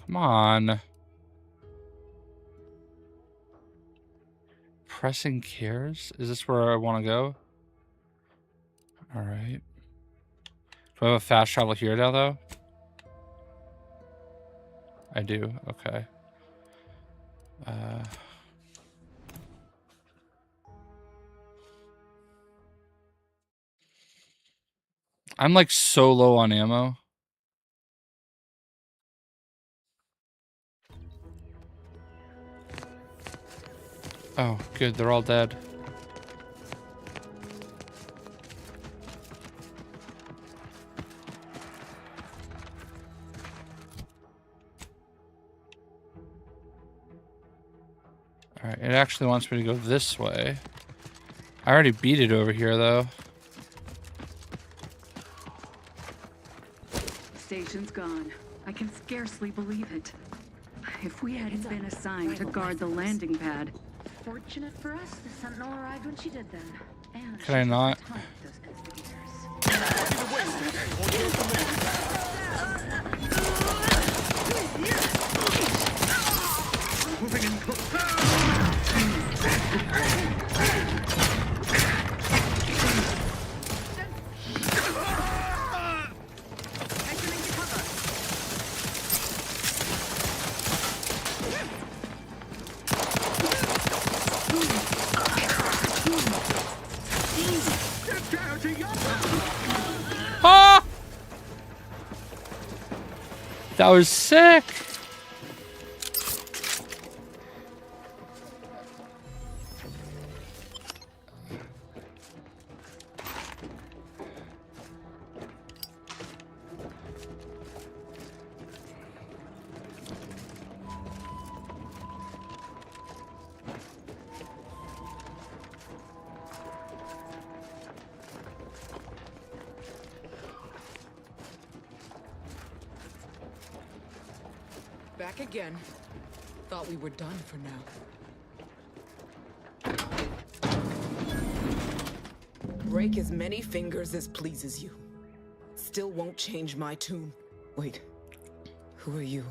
Come on. Pressing cares? Is this where I want to go? Alright. Do I have a fast travel here now, though? I do. Okay. I'm like so low on ammo. Oh, good. They're all dead. Alright, it actually wants me to go this way. I already beat it over here, though.
Station's gone. I can scarcely believe it. If we hadn't been assigned to guard the landing pad.
Fortunate for us, the Sentinel arrived when she did then. And
Can I not? Ah! That was sick.
Back again. Thought we were done for now. Break as many fingers as pleases you. Still won't change my tune. Wait, who are you?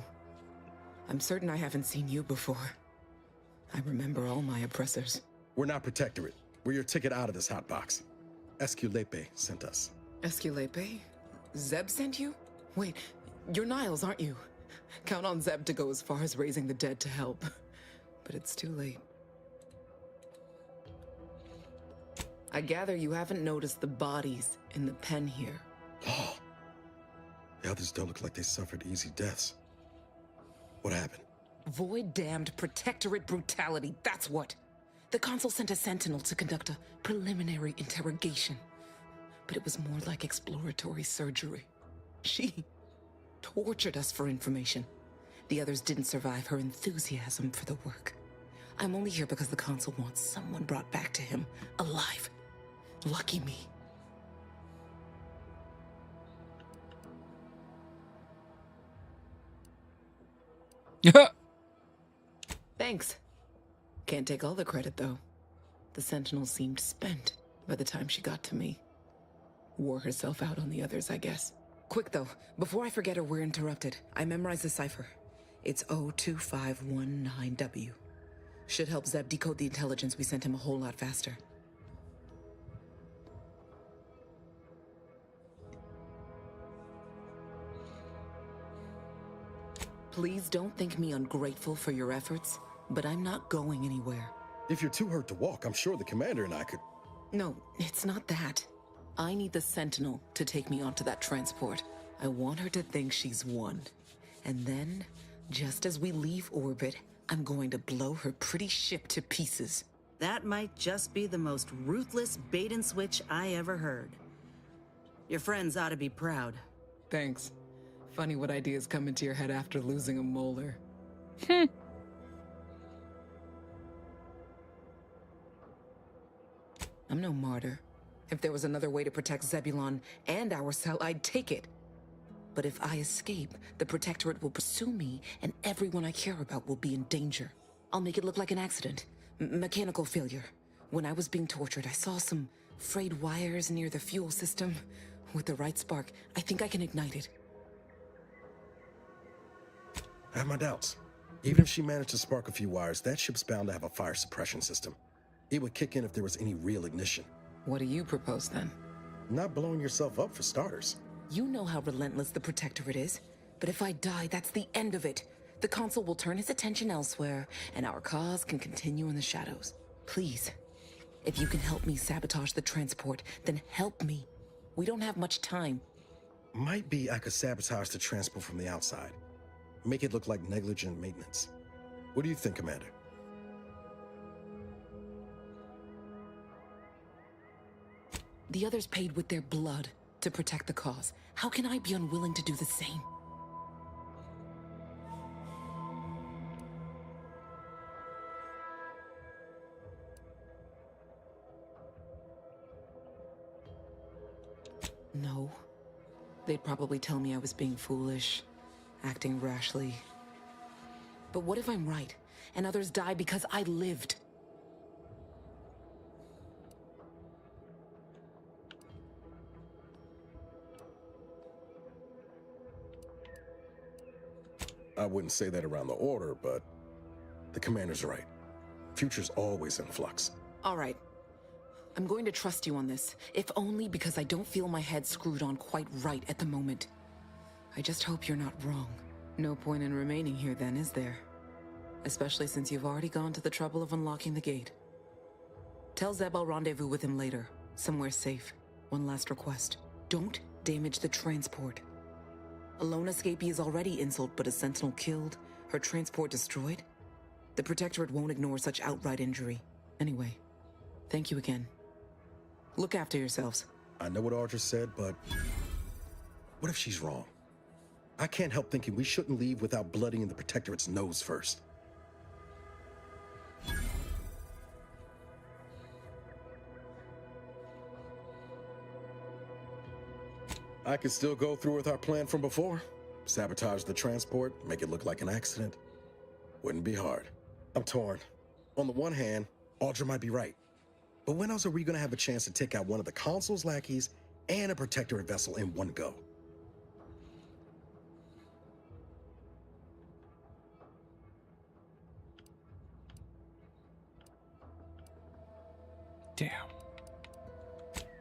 I'm certain I haven't seen you before. I remember all my oppressors.
We're not Protectorate. We're your ticket out of this hotbox. Esculepe sent us.
Esculepe? Zeb sent you? Wait, you're Niles, aren't you? Count on Zeb to go as far as raising the dead to help. But it's too late. I gather you haven't noticed the bodies in the pen here.
Oh. The others don't look like they suffered easy deaths. What happened?
Void-damned Protectorate brutality, that's what. The Consul sent a sentinel to conduct a preliminary interrogation. But it was more like exploratory surgery. She tortured us for information. The others didn't survive her enthusiasm for the work. I'm only here because the Consul wants someone brought back to him, alive. Lucky me.
Yeah.
Thanks. Can't take all the credit, though. The Sentinel seemed spent by the time she got to me. Wore herself out on the others, I guess. Quick, though, before I forget or we're interrupted, I memorized the cipher. It's 02519W. Should help Zeb decode the intelligence we sent him a whole lot faster. Please don't think me ungrateful for your efforts, but I'm not going anywhere.
If you're too hurt to walk, I'm sure the commander and I could...
No, it's not that. I need the Sentinel to take me onto that transport. I want her to think she's won. And then, just as we leave orbit, I'm going to blow her pretty ship to pieces.
That might just be the most ruthless bait and switch I ever heard. Your friends ought to be proud.
Thanks. Funny what ideas come into your head after losing a molar. I'm no martyr. If there was another way to protect Zebulon and our cell, I'd take it. But if I escape, the Protectorate will pursue me, and everyone I care about will be in danger. I'll make it look like an accident. Mechanical failure. When I was being tortured, I saw some frayed wires near the fuel system. With the right spark, I think I can ignite it.
I have my doubts. Even if she managed to spark a few wires, that ship's bound to have a fire suppression system. It would kick in if there was any real ignition.
What do you propose, then?
Not blowing yourself up, for starters.
You know how relentless the Protectorate is. But if I die, that's the end of it. The Consul will turn his attention elsewhere, and our cause can continue in the shadows. Please, if you can help me sabotage the transport, then help me. We don't have much time.
Might be I could sabotage the transport from the outside. Make it look like negligent maintenance. What do you think, Commander?
The others paid with their blood to protect the cause. How can I be unwilling to do the same? No. They'd probably tell me I was being foolish, acting rashly. But what if I'm right, and others die because I lived?
I wouldn't say that around the Order, but the Commander's right. Future's always in flux.
All right. I'm going to trust you on this, if only because I don't feel my head screwed on quite right at the moment. I just hope you're not wrong. No point in remaining here then, is there? Especially since you've already gone to the trouble of unlocking the gate. Tell Zeb I'll rendezvous with him later, somewhere safe. One last request. Don't damage the transport. A lone escapee is already insult, but a Sentinel killed, her transport destroyed? The Protectorate won't ignore such outright injury. Anyway, thank you again. Look after yourselves.
I know what Audra said, but what if she's wrong? I can't help thinking we shouldn't leave without bloodying the Protectorate's nose first. I could still go through with our plan from before. Sabotage the transport, make it look like an accident. Wouldn't be hard. I'm torn. On the one hand, Audra might be right. But when else are we gonna have a chance to take out one of the consul's lackeys and a protectorate vessel in one go?
Damn.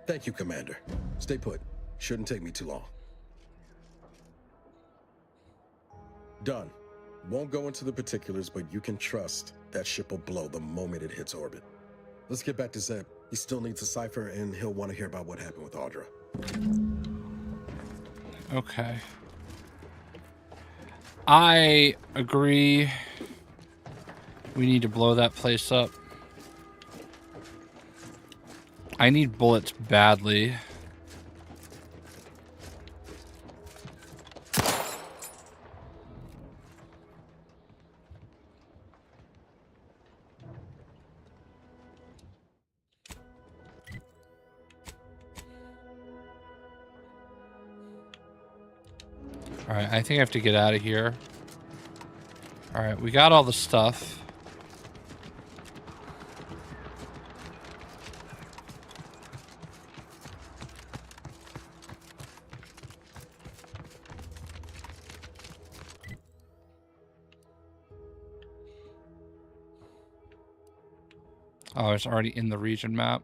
Thank you, Commander. Stay put. Shouldn't take me too long. Done. Won't go into the particulars, but you can trust that ship will blow the moment it hits orbit. Let's get back to Zeb. He still needs a cipher, and he'll want to hear about what happened with Audra.
Okay. I agree. We need to blow that place up. I need bullets badly. Alright, I think I have to get out of here. Alright, we got all the stuff. Oh, it's already in the region map.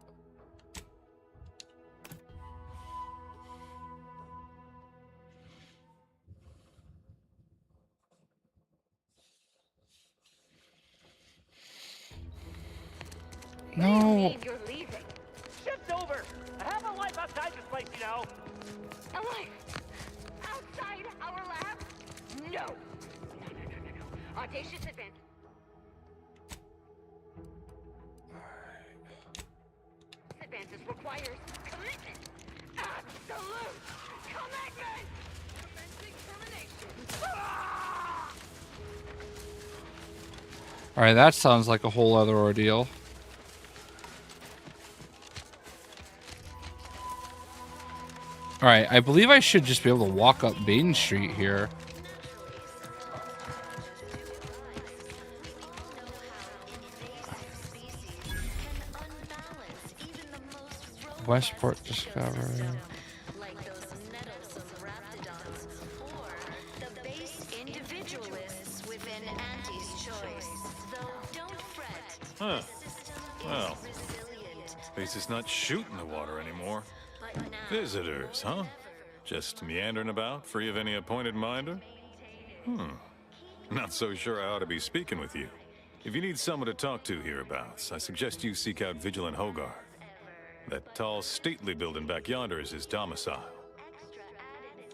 No.
You're leaving. Shift's over. I have a life outside this place, you know. A life outside our lab? No. No. Audacious advance. Advances requires commitment. Absolute commitment. Commencing termination.
Alright, that sounds like a whole other ordeal. Alright, I believe I should just be able to walk up Main Street here. Westport Discovery.
Huh. Well, space is not shooting the water anymore. Visitors, huh? Just meandering about, free of any appointed minder? Not so sure I ought to be speaking with you. If you need someone to talk to hereabouts, I suggest you seek out Vigilant Hogarth. That tall, stately building back yonder is his domicile.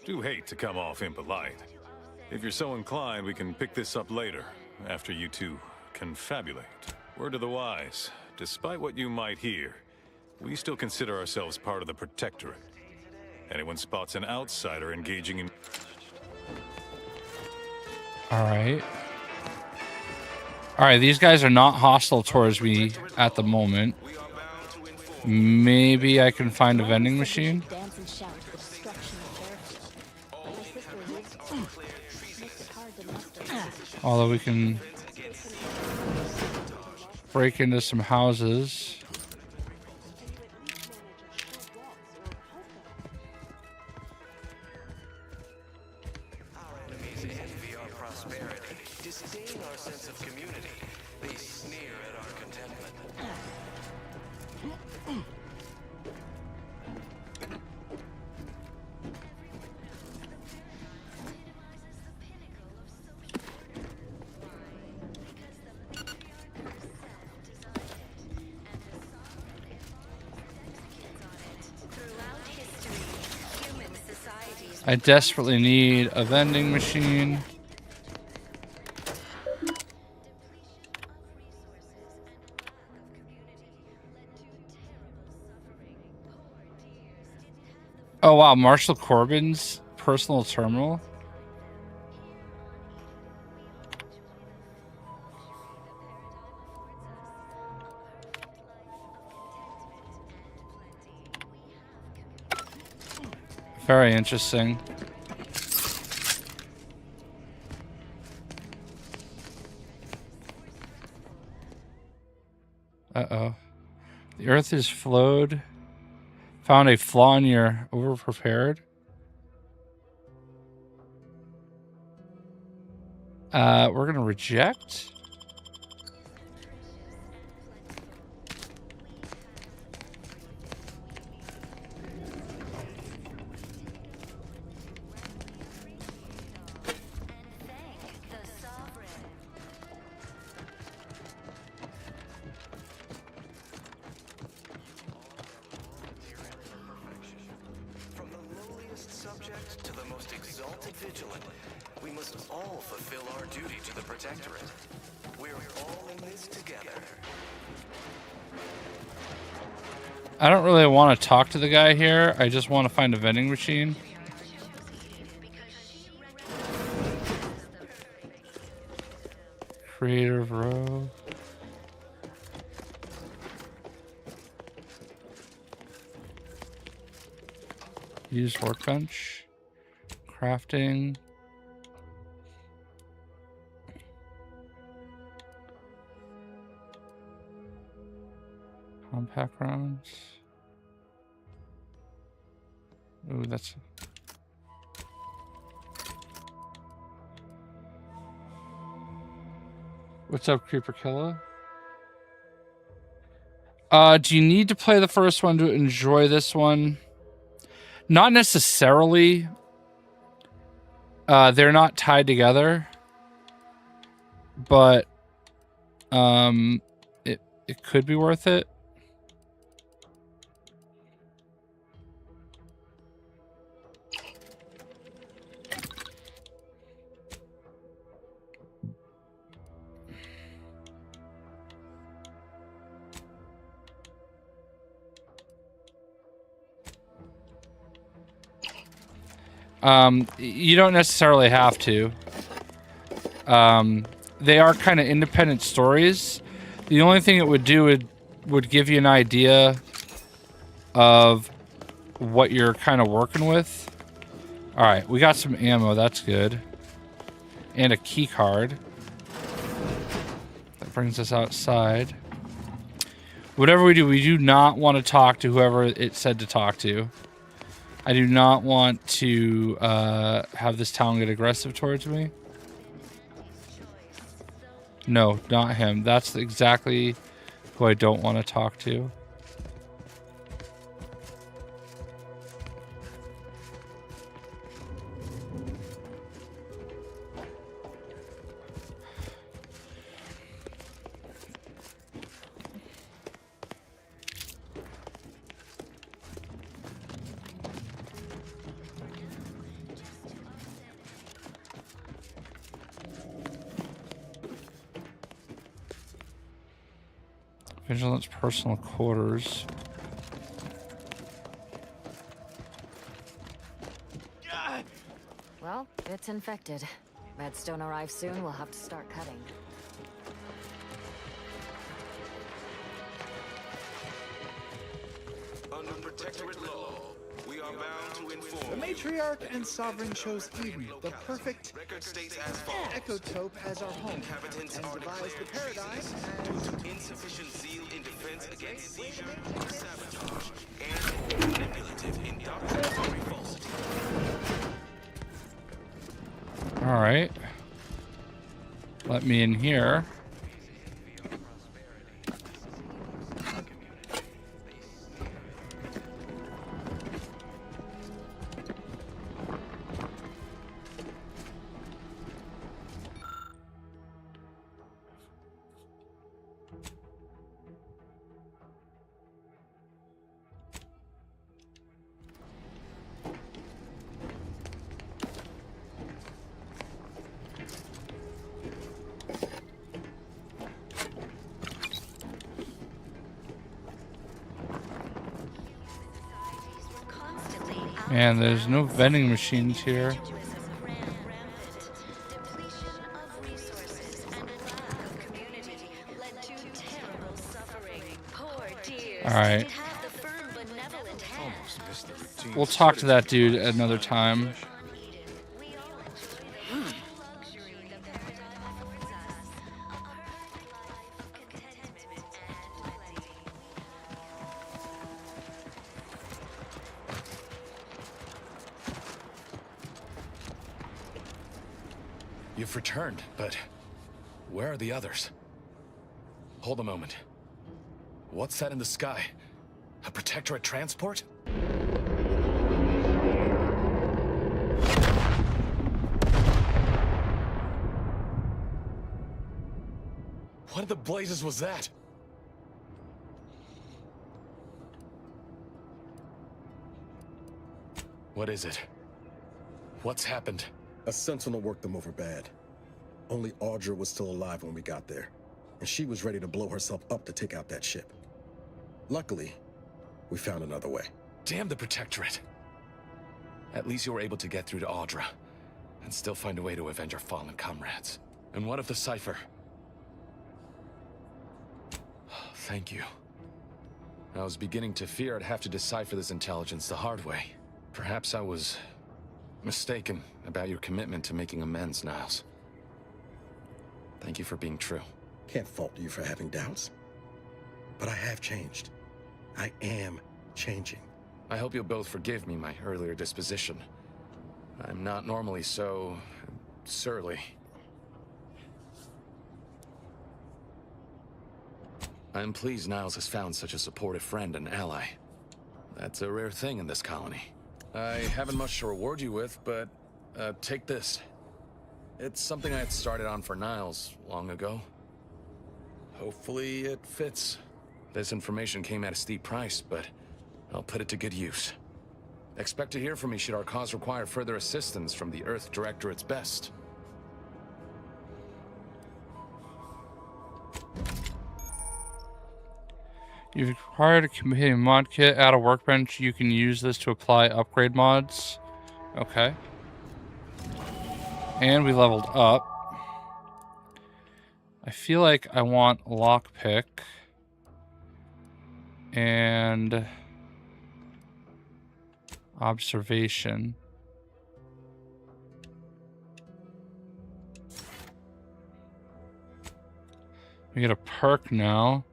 Do hate to come off impolite. If you're so inclined, we can pick this up later, after you two confabulate. Word to the wise, despite what you might hear, we still consider ourselves part of the Protectorate. Anyone spots an outsider engaging in...
Alright. Alright, these guys are not hostile towards me at the moment. Maybe I can find a vending machine? Although we can break into some houses. I desperately need a vending machine. Oh wow, Marshall Corbin's personal terminal. Very interesting. Uh-oh. The Earth is flowed. Found a flaw in your overprepared. We're gonna reject.
From the lowliest subject to the most exalted vigilant, we must all fulfill our duty to the Protectorate. We're all in this together.
I don't really want to talk to the guy here. I just want to find a vending machine. Creative row. Use workbench. Crafting. Compact rounds. Ooh, that's... What's up, Creeper Killer? Do you need to play the first one to enjoy this one? Not necessarily. They're not tied together. But it could be worth it. You don't necessarily have to. They are kind of independent stories. The only thing it would do would give you an idea of what you're kind of working with. All right, we got some ammo. That's good. And a key card. That brings us outside. Whatever we do not want to talk to whoever it said to talk to. I do not want to have this town get aggressive towards me. No, not him. That's exactly who I don't want to talk to. Vigilance personal quarters.
Well, it's infected. Meds don't arrive soon, we'll have to start cutting.
Under Protectorate law, we are bound to inform
The Matriarch and Sovereign chose Eden, the perfect ecotope as our home, and devised the paradigm
due to insufficient zeal in defense against seizure, sabotage, and manipulative indoctrinatory falsity.
All right. Let me in here. Man, there's no vending machines here. Alright. We'll talk to that dude another time.
You've returned, but where are the others? Hold a moment. What's that in the sky? A Protectorate transport? What in the blazes was that? What is it? What's happened?
A Sentinel worked them over bad. Only Audra was still alive when we got there, and she was ready to blow herself up to take out that ship. Luckily, we found another way.
Damn the Protectorate. At least you were able to get through to Audra, and still find a way to avenge our fallen comrades. And what of the cipher? Thank you. I was beginning to fear I'd have to decipher this intelligence the hard way. Perhaps I was mistaken about your commitment to making amends, Niles. Thank you for being true.
Can't fault you for having doubts. But I have changed. I am changing.
I hope you'll both forgive me my earlier disposition. I'm not normally so surly. I'm pleased Niles has found such a supportive friend and ally. That's a rare thing in this colony. I haven't much to reward you with, but take this. It's something I had started on for Niles long ago. Hopefully it fits. This information came at a steep price, but I'll put it to good use. Expect to hear from me should our cause require further assistance from the Earth Directorate's best.
You've acquired a companion mod kit. Add a workbench. You can use this to apply upgrade mods. Okay. And we leveled up. I feel like I want lockpick. And observation. We get a perk now.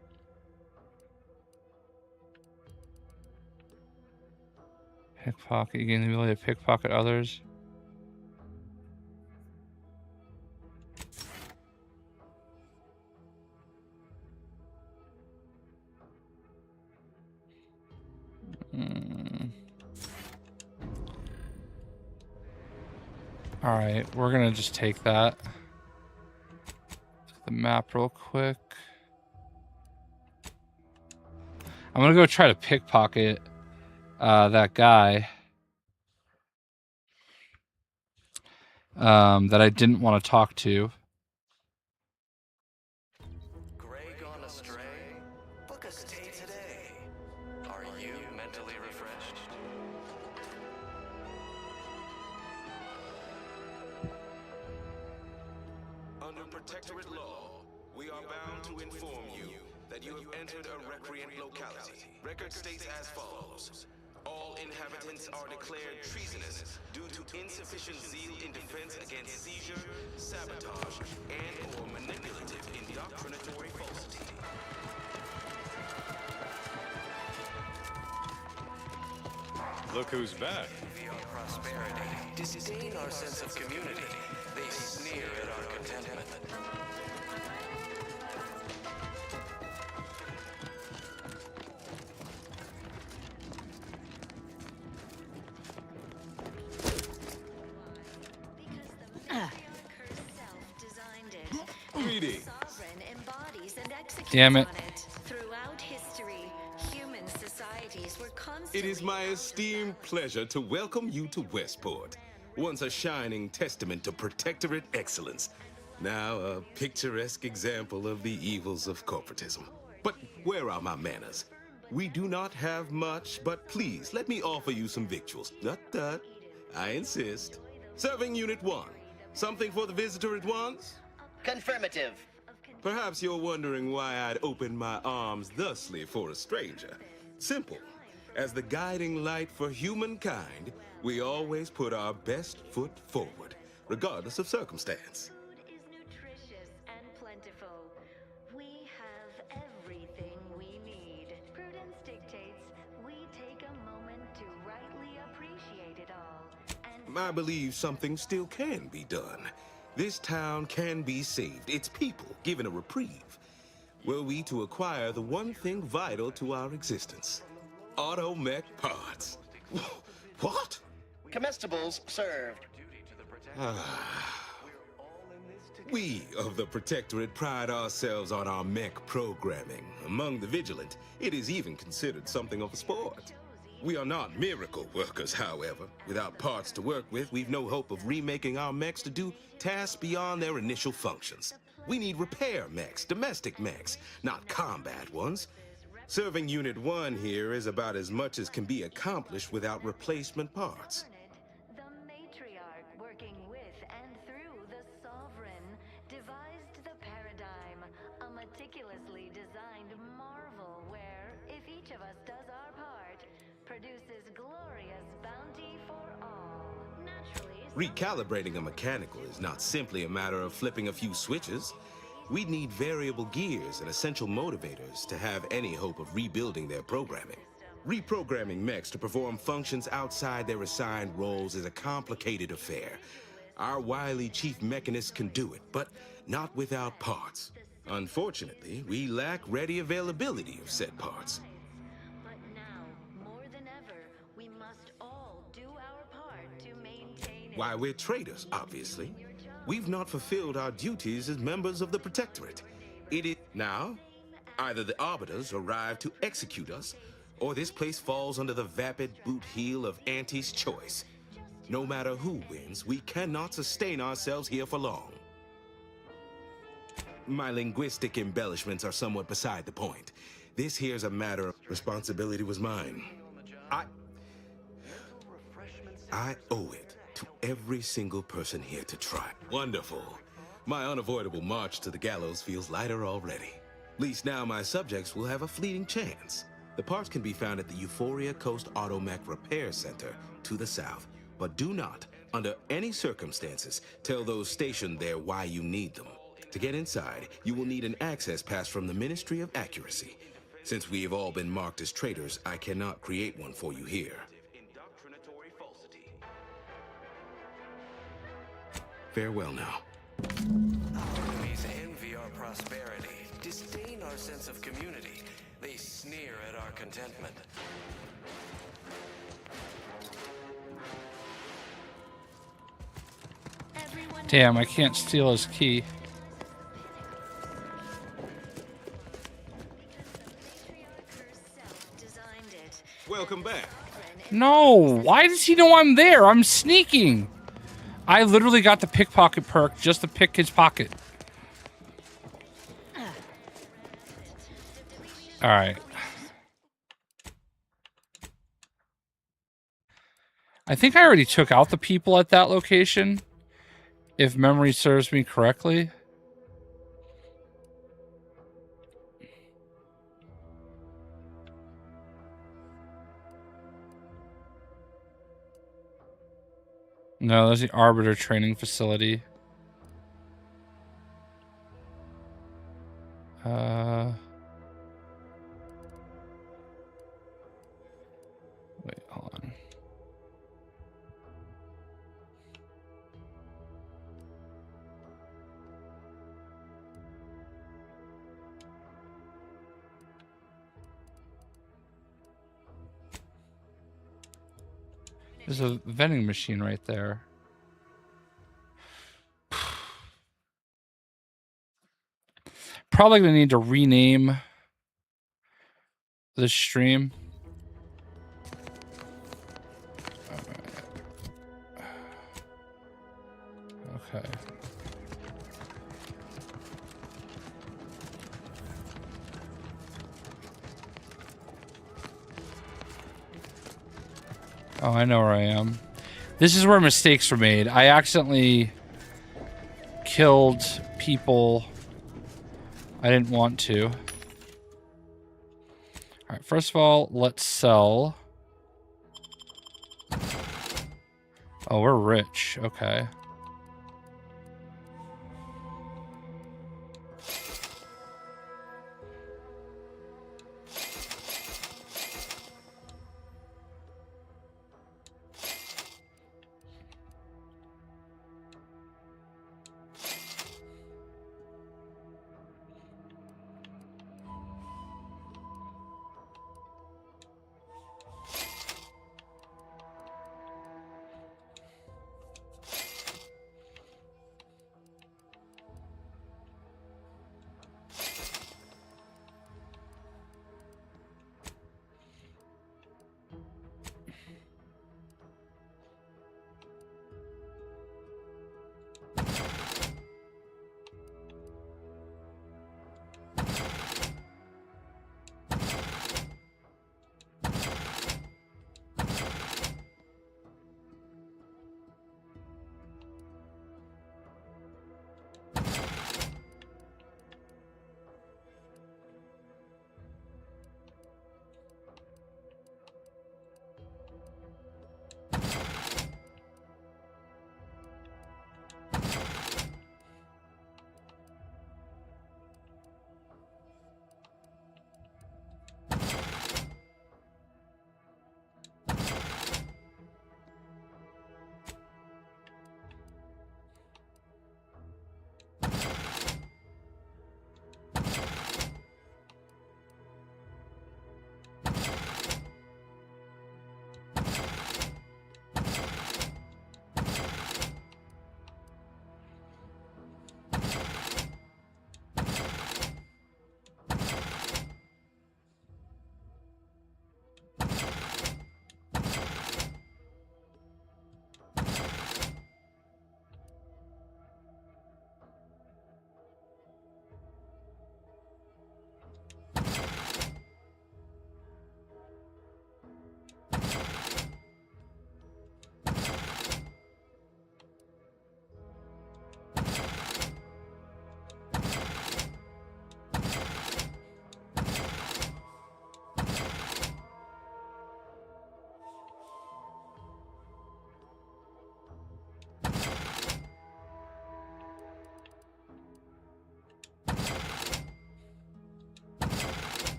Pickpocket. You gain the ability to pickpocket others. Alright, we're gonna just take that. Look at the map real quick. I'm gonna go try to pickpocket that guy that I didn't want to talk to.
Grey gone astray? Book a stay today. Are you mentally refreshed?
Under Protectorate law, we are bound to inform you that you have entered a recreant locality. Record states as follows. All inhabitants are declared treasonous due to insufficient zeal in defense against seizure, sabotage, and/or manipulative indoctrinatory falsity.
Look who's back.
Beyond prosperity, disdain our sense of community. They sneer at our contentment.
Damn it.
Throughout history, human societies were
It is my esteemed pleasure to welcome you to Westport, once a shining testament to Protectorate excellence, now a picturesque example of the evils of corporatism. But where are my manners? We do not have much, but please let me offer you some victuals. Tut. I insist. Serving Unit 1. Something for the visitor at once?
Confirmative.
Perhaps you're wondering why I'd open my arms thusly for a stranger. Simple. As the guiding light for humankind, we always put our best foot forward, regardless of circumstance.
Food is nutritious and plentiful. We have everything we need. Prudence dictates we take a moment to rightly appreciate it all.
I believe something still can be done. This town can be saved, its people given a reprieve, were we to acquire the one thing vital to our existence. Automech parts. What?
Comestibles served.
We of the Protectorate pride ourselves on our mech programming. Among the vigilant, it is even considered something of a sport. We are not miracle workers, however. Without parts to work with, we've no hope of remaking our mechs to do tasks beyond their initial functions. We need repair mechs, domestic mechs, not combat ones. Serving Unit 1 here is about as much as can be accomplished without replacement parts.
The matriarch, working with and through the sovereign, devised the paradigm, a meticulously designed marvel where, if each of us does our part, produces glorious bounty for all. Naturally,
Recalibrating a mechanical is not simply a matter of flipping a few switches. We'd need variable gears and essential motivators to have any hope of rebuilding their programming. Reprogramming mechs to perform functions outside their assigned roles is a complicated affair. Our wily chief mechanist can do it, but not without parts. Unfortunately, we lack ready availability of said parts.
but now, more than ever, we must all do our part to maintain it.
Why, we're traitors, obviously. We've not fulfilled our duties as members of the Protectorate. It is now, either the Arbiters arrive to execute us, or this place falls under the vapid boot heel of Auntie's choice. No matter who wins, we cannot sustain ourselves here for long. My linguistic embellishments are somewhat beside the point. This here's a matter of responsibility was mine. I owe it to every single person here to try. Wonderful. My unavoidable march to the gallows feels lighter already. At least now my subjects will have a fleeting chance. The parts can be found at the Euphoria Coast Automech Repair Center to the south. But do not, under any circumstances, tell those stationed there why you need them. To get inside, you will need an access pass from the Ministry of Accuracy. Since we have all been marked as traitors, I cannot create one for you here. Farewell now.
Our enemies envy our prosperity, disdain our sense of community. They sneer at our contentment.
Damn, I can't steal his key.
Welcome back.
No, why does he know I'm there? I'm sneaking. I literally got the pickpocket perk just to pick his pocket. All right. I think I already took out the people at that location, if memory serves me correctly. No, there's the Arbiter training facility. Wait, hold on. There's a vending machine right there. Probably gonna need to rename this stream. Okay. Oh, I know where I am. This is where mistakes were made. I accidentally killed people I didn't want to. Alright, first of all, let's sell. Oh, we're rich. Okay.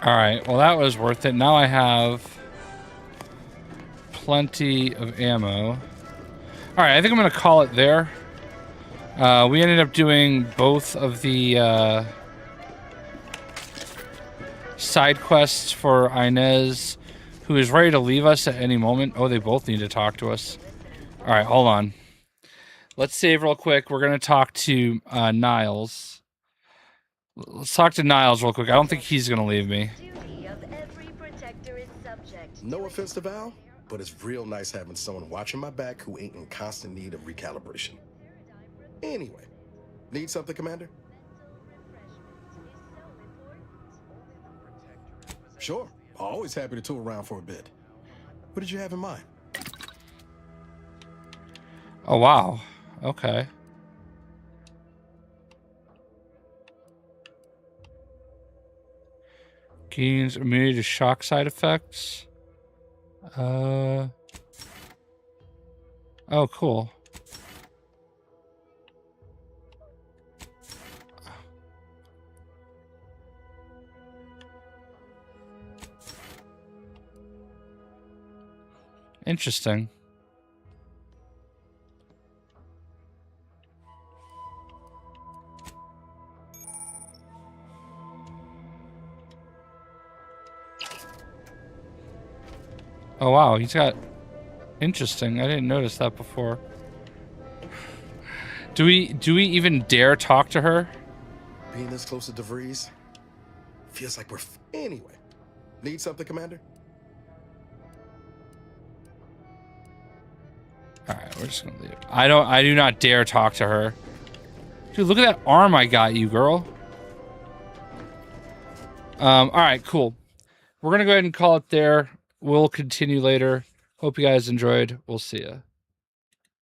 Alright, well that was worth it. Now I have plenty of ammo. Alright, I think I'm going to call it there. We ended up doing both of the side quests for Inez, who is ready to leave us at any moment. Oh, they both need to talk to us. Alright, hold on. Let's save real quick. We're going to talk to Niles. Let's talk to Niles real quick. I don't think he's going to leave me.
No offense to Val, but it's real nice having someone watching my back who ain't in constant need of recalibration. Anyway, need something, Commander? Sure. Always happy to tool around for a bit. What did you have in mind?
Oh, wow. Okay. Gains immunity to shock side effects. Oh, cool. Interesting. Oh wow, he's got interesting. I didn't notice that before. Do we even dare talk to her?
Being this close to De Vries feels like we're anyway. Need something, Commander?
Alright, we're just gonna leave. I do not dare talk to her. Dude, look at that arm I got you, girl. Alright, cool. We're gonna go ahead and call it there. We'll continue later. Hope you guys enjoyed. We'll see ya.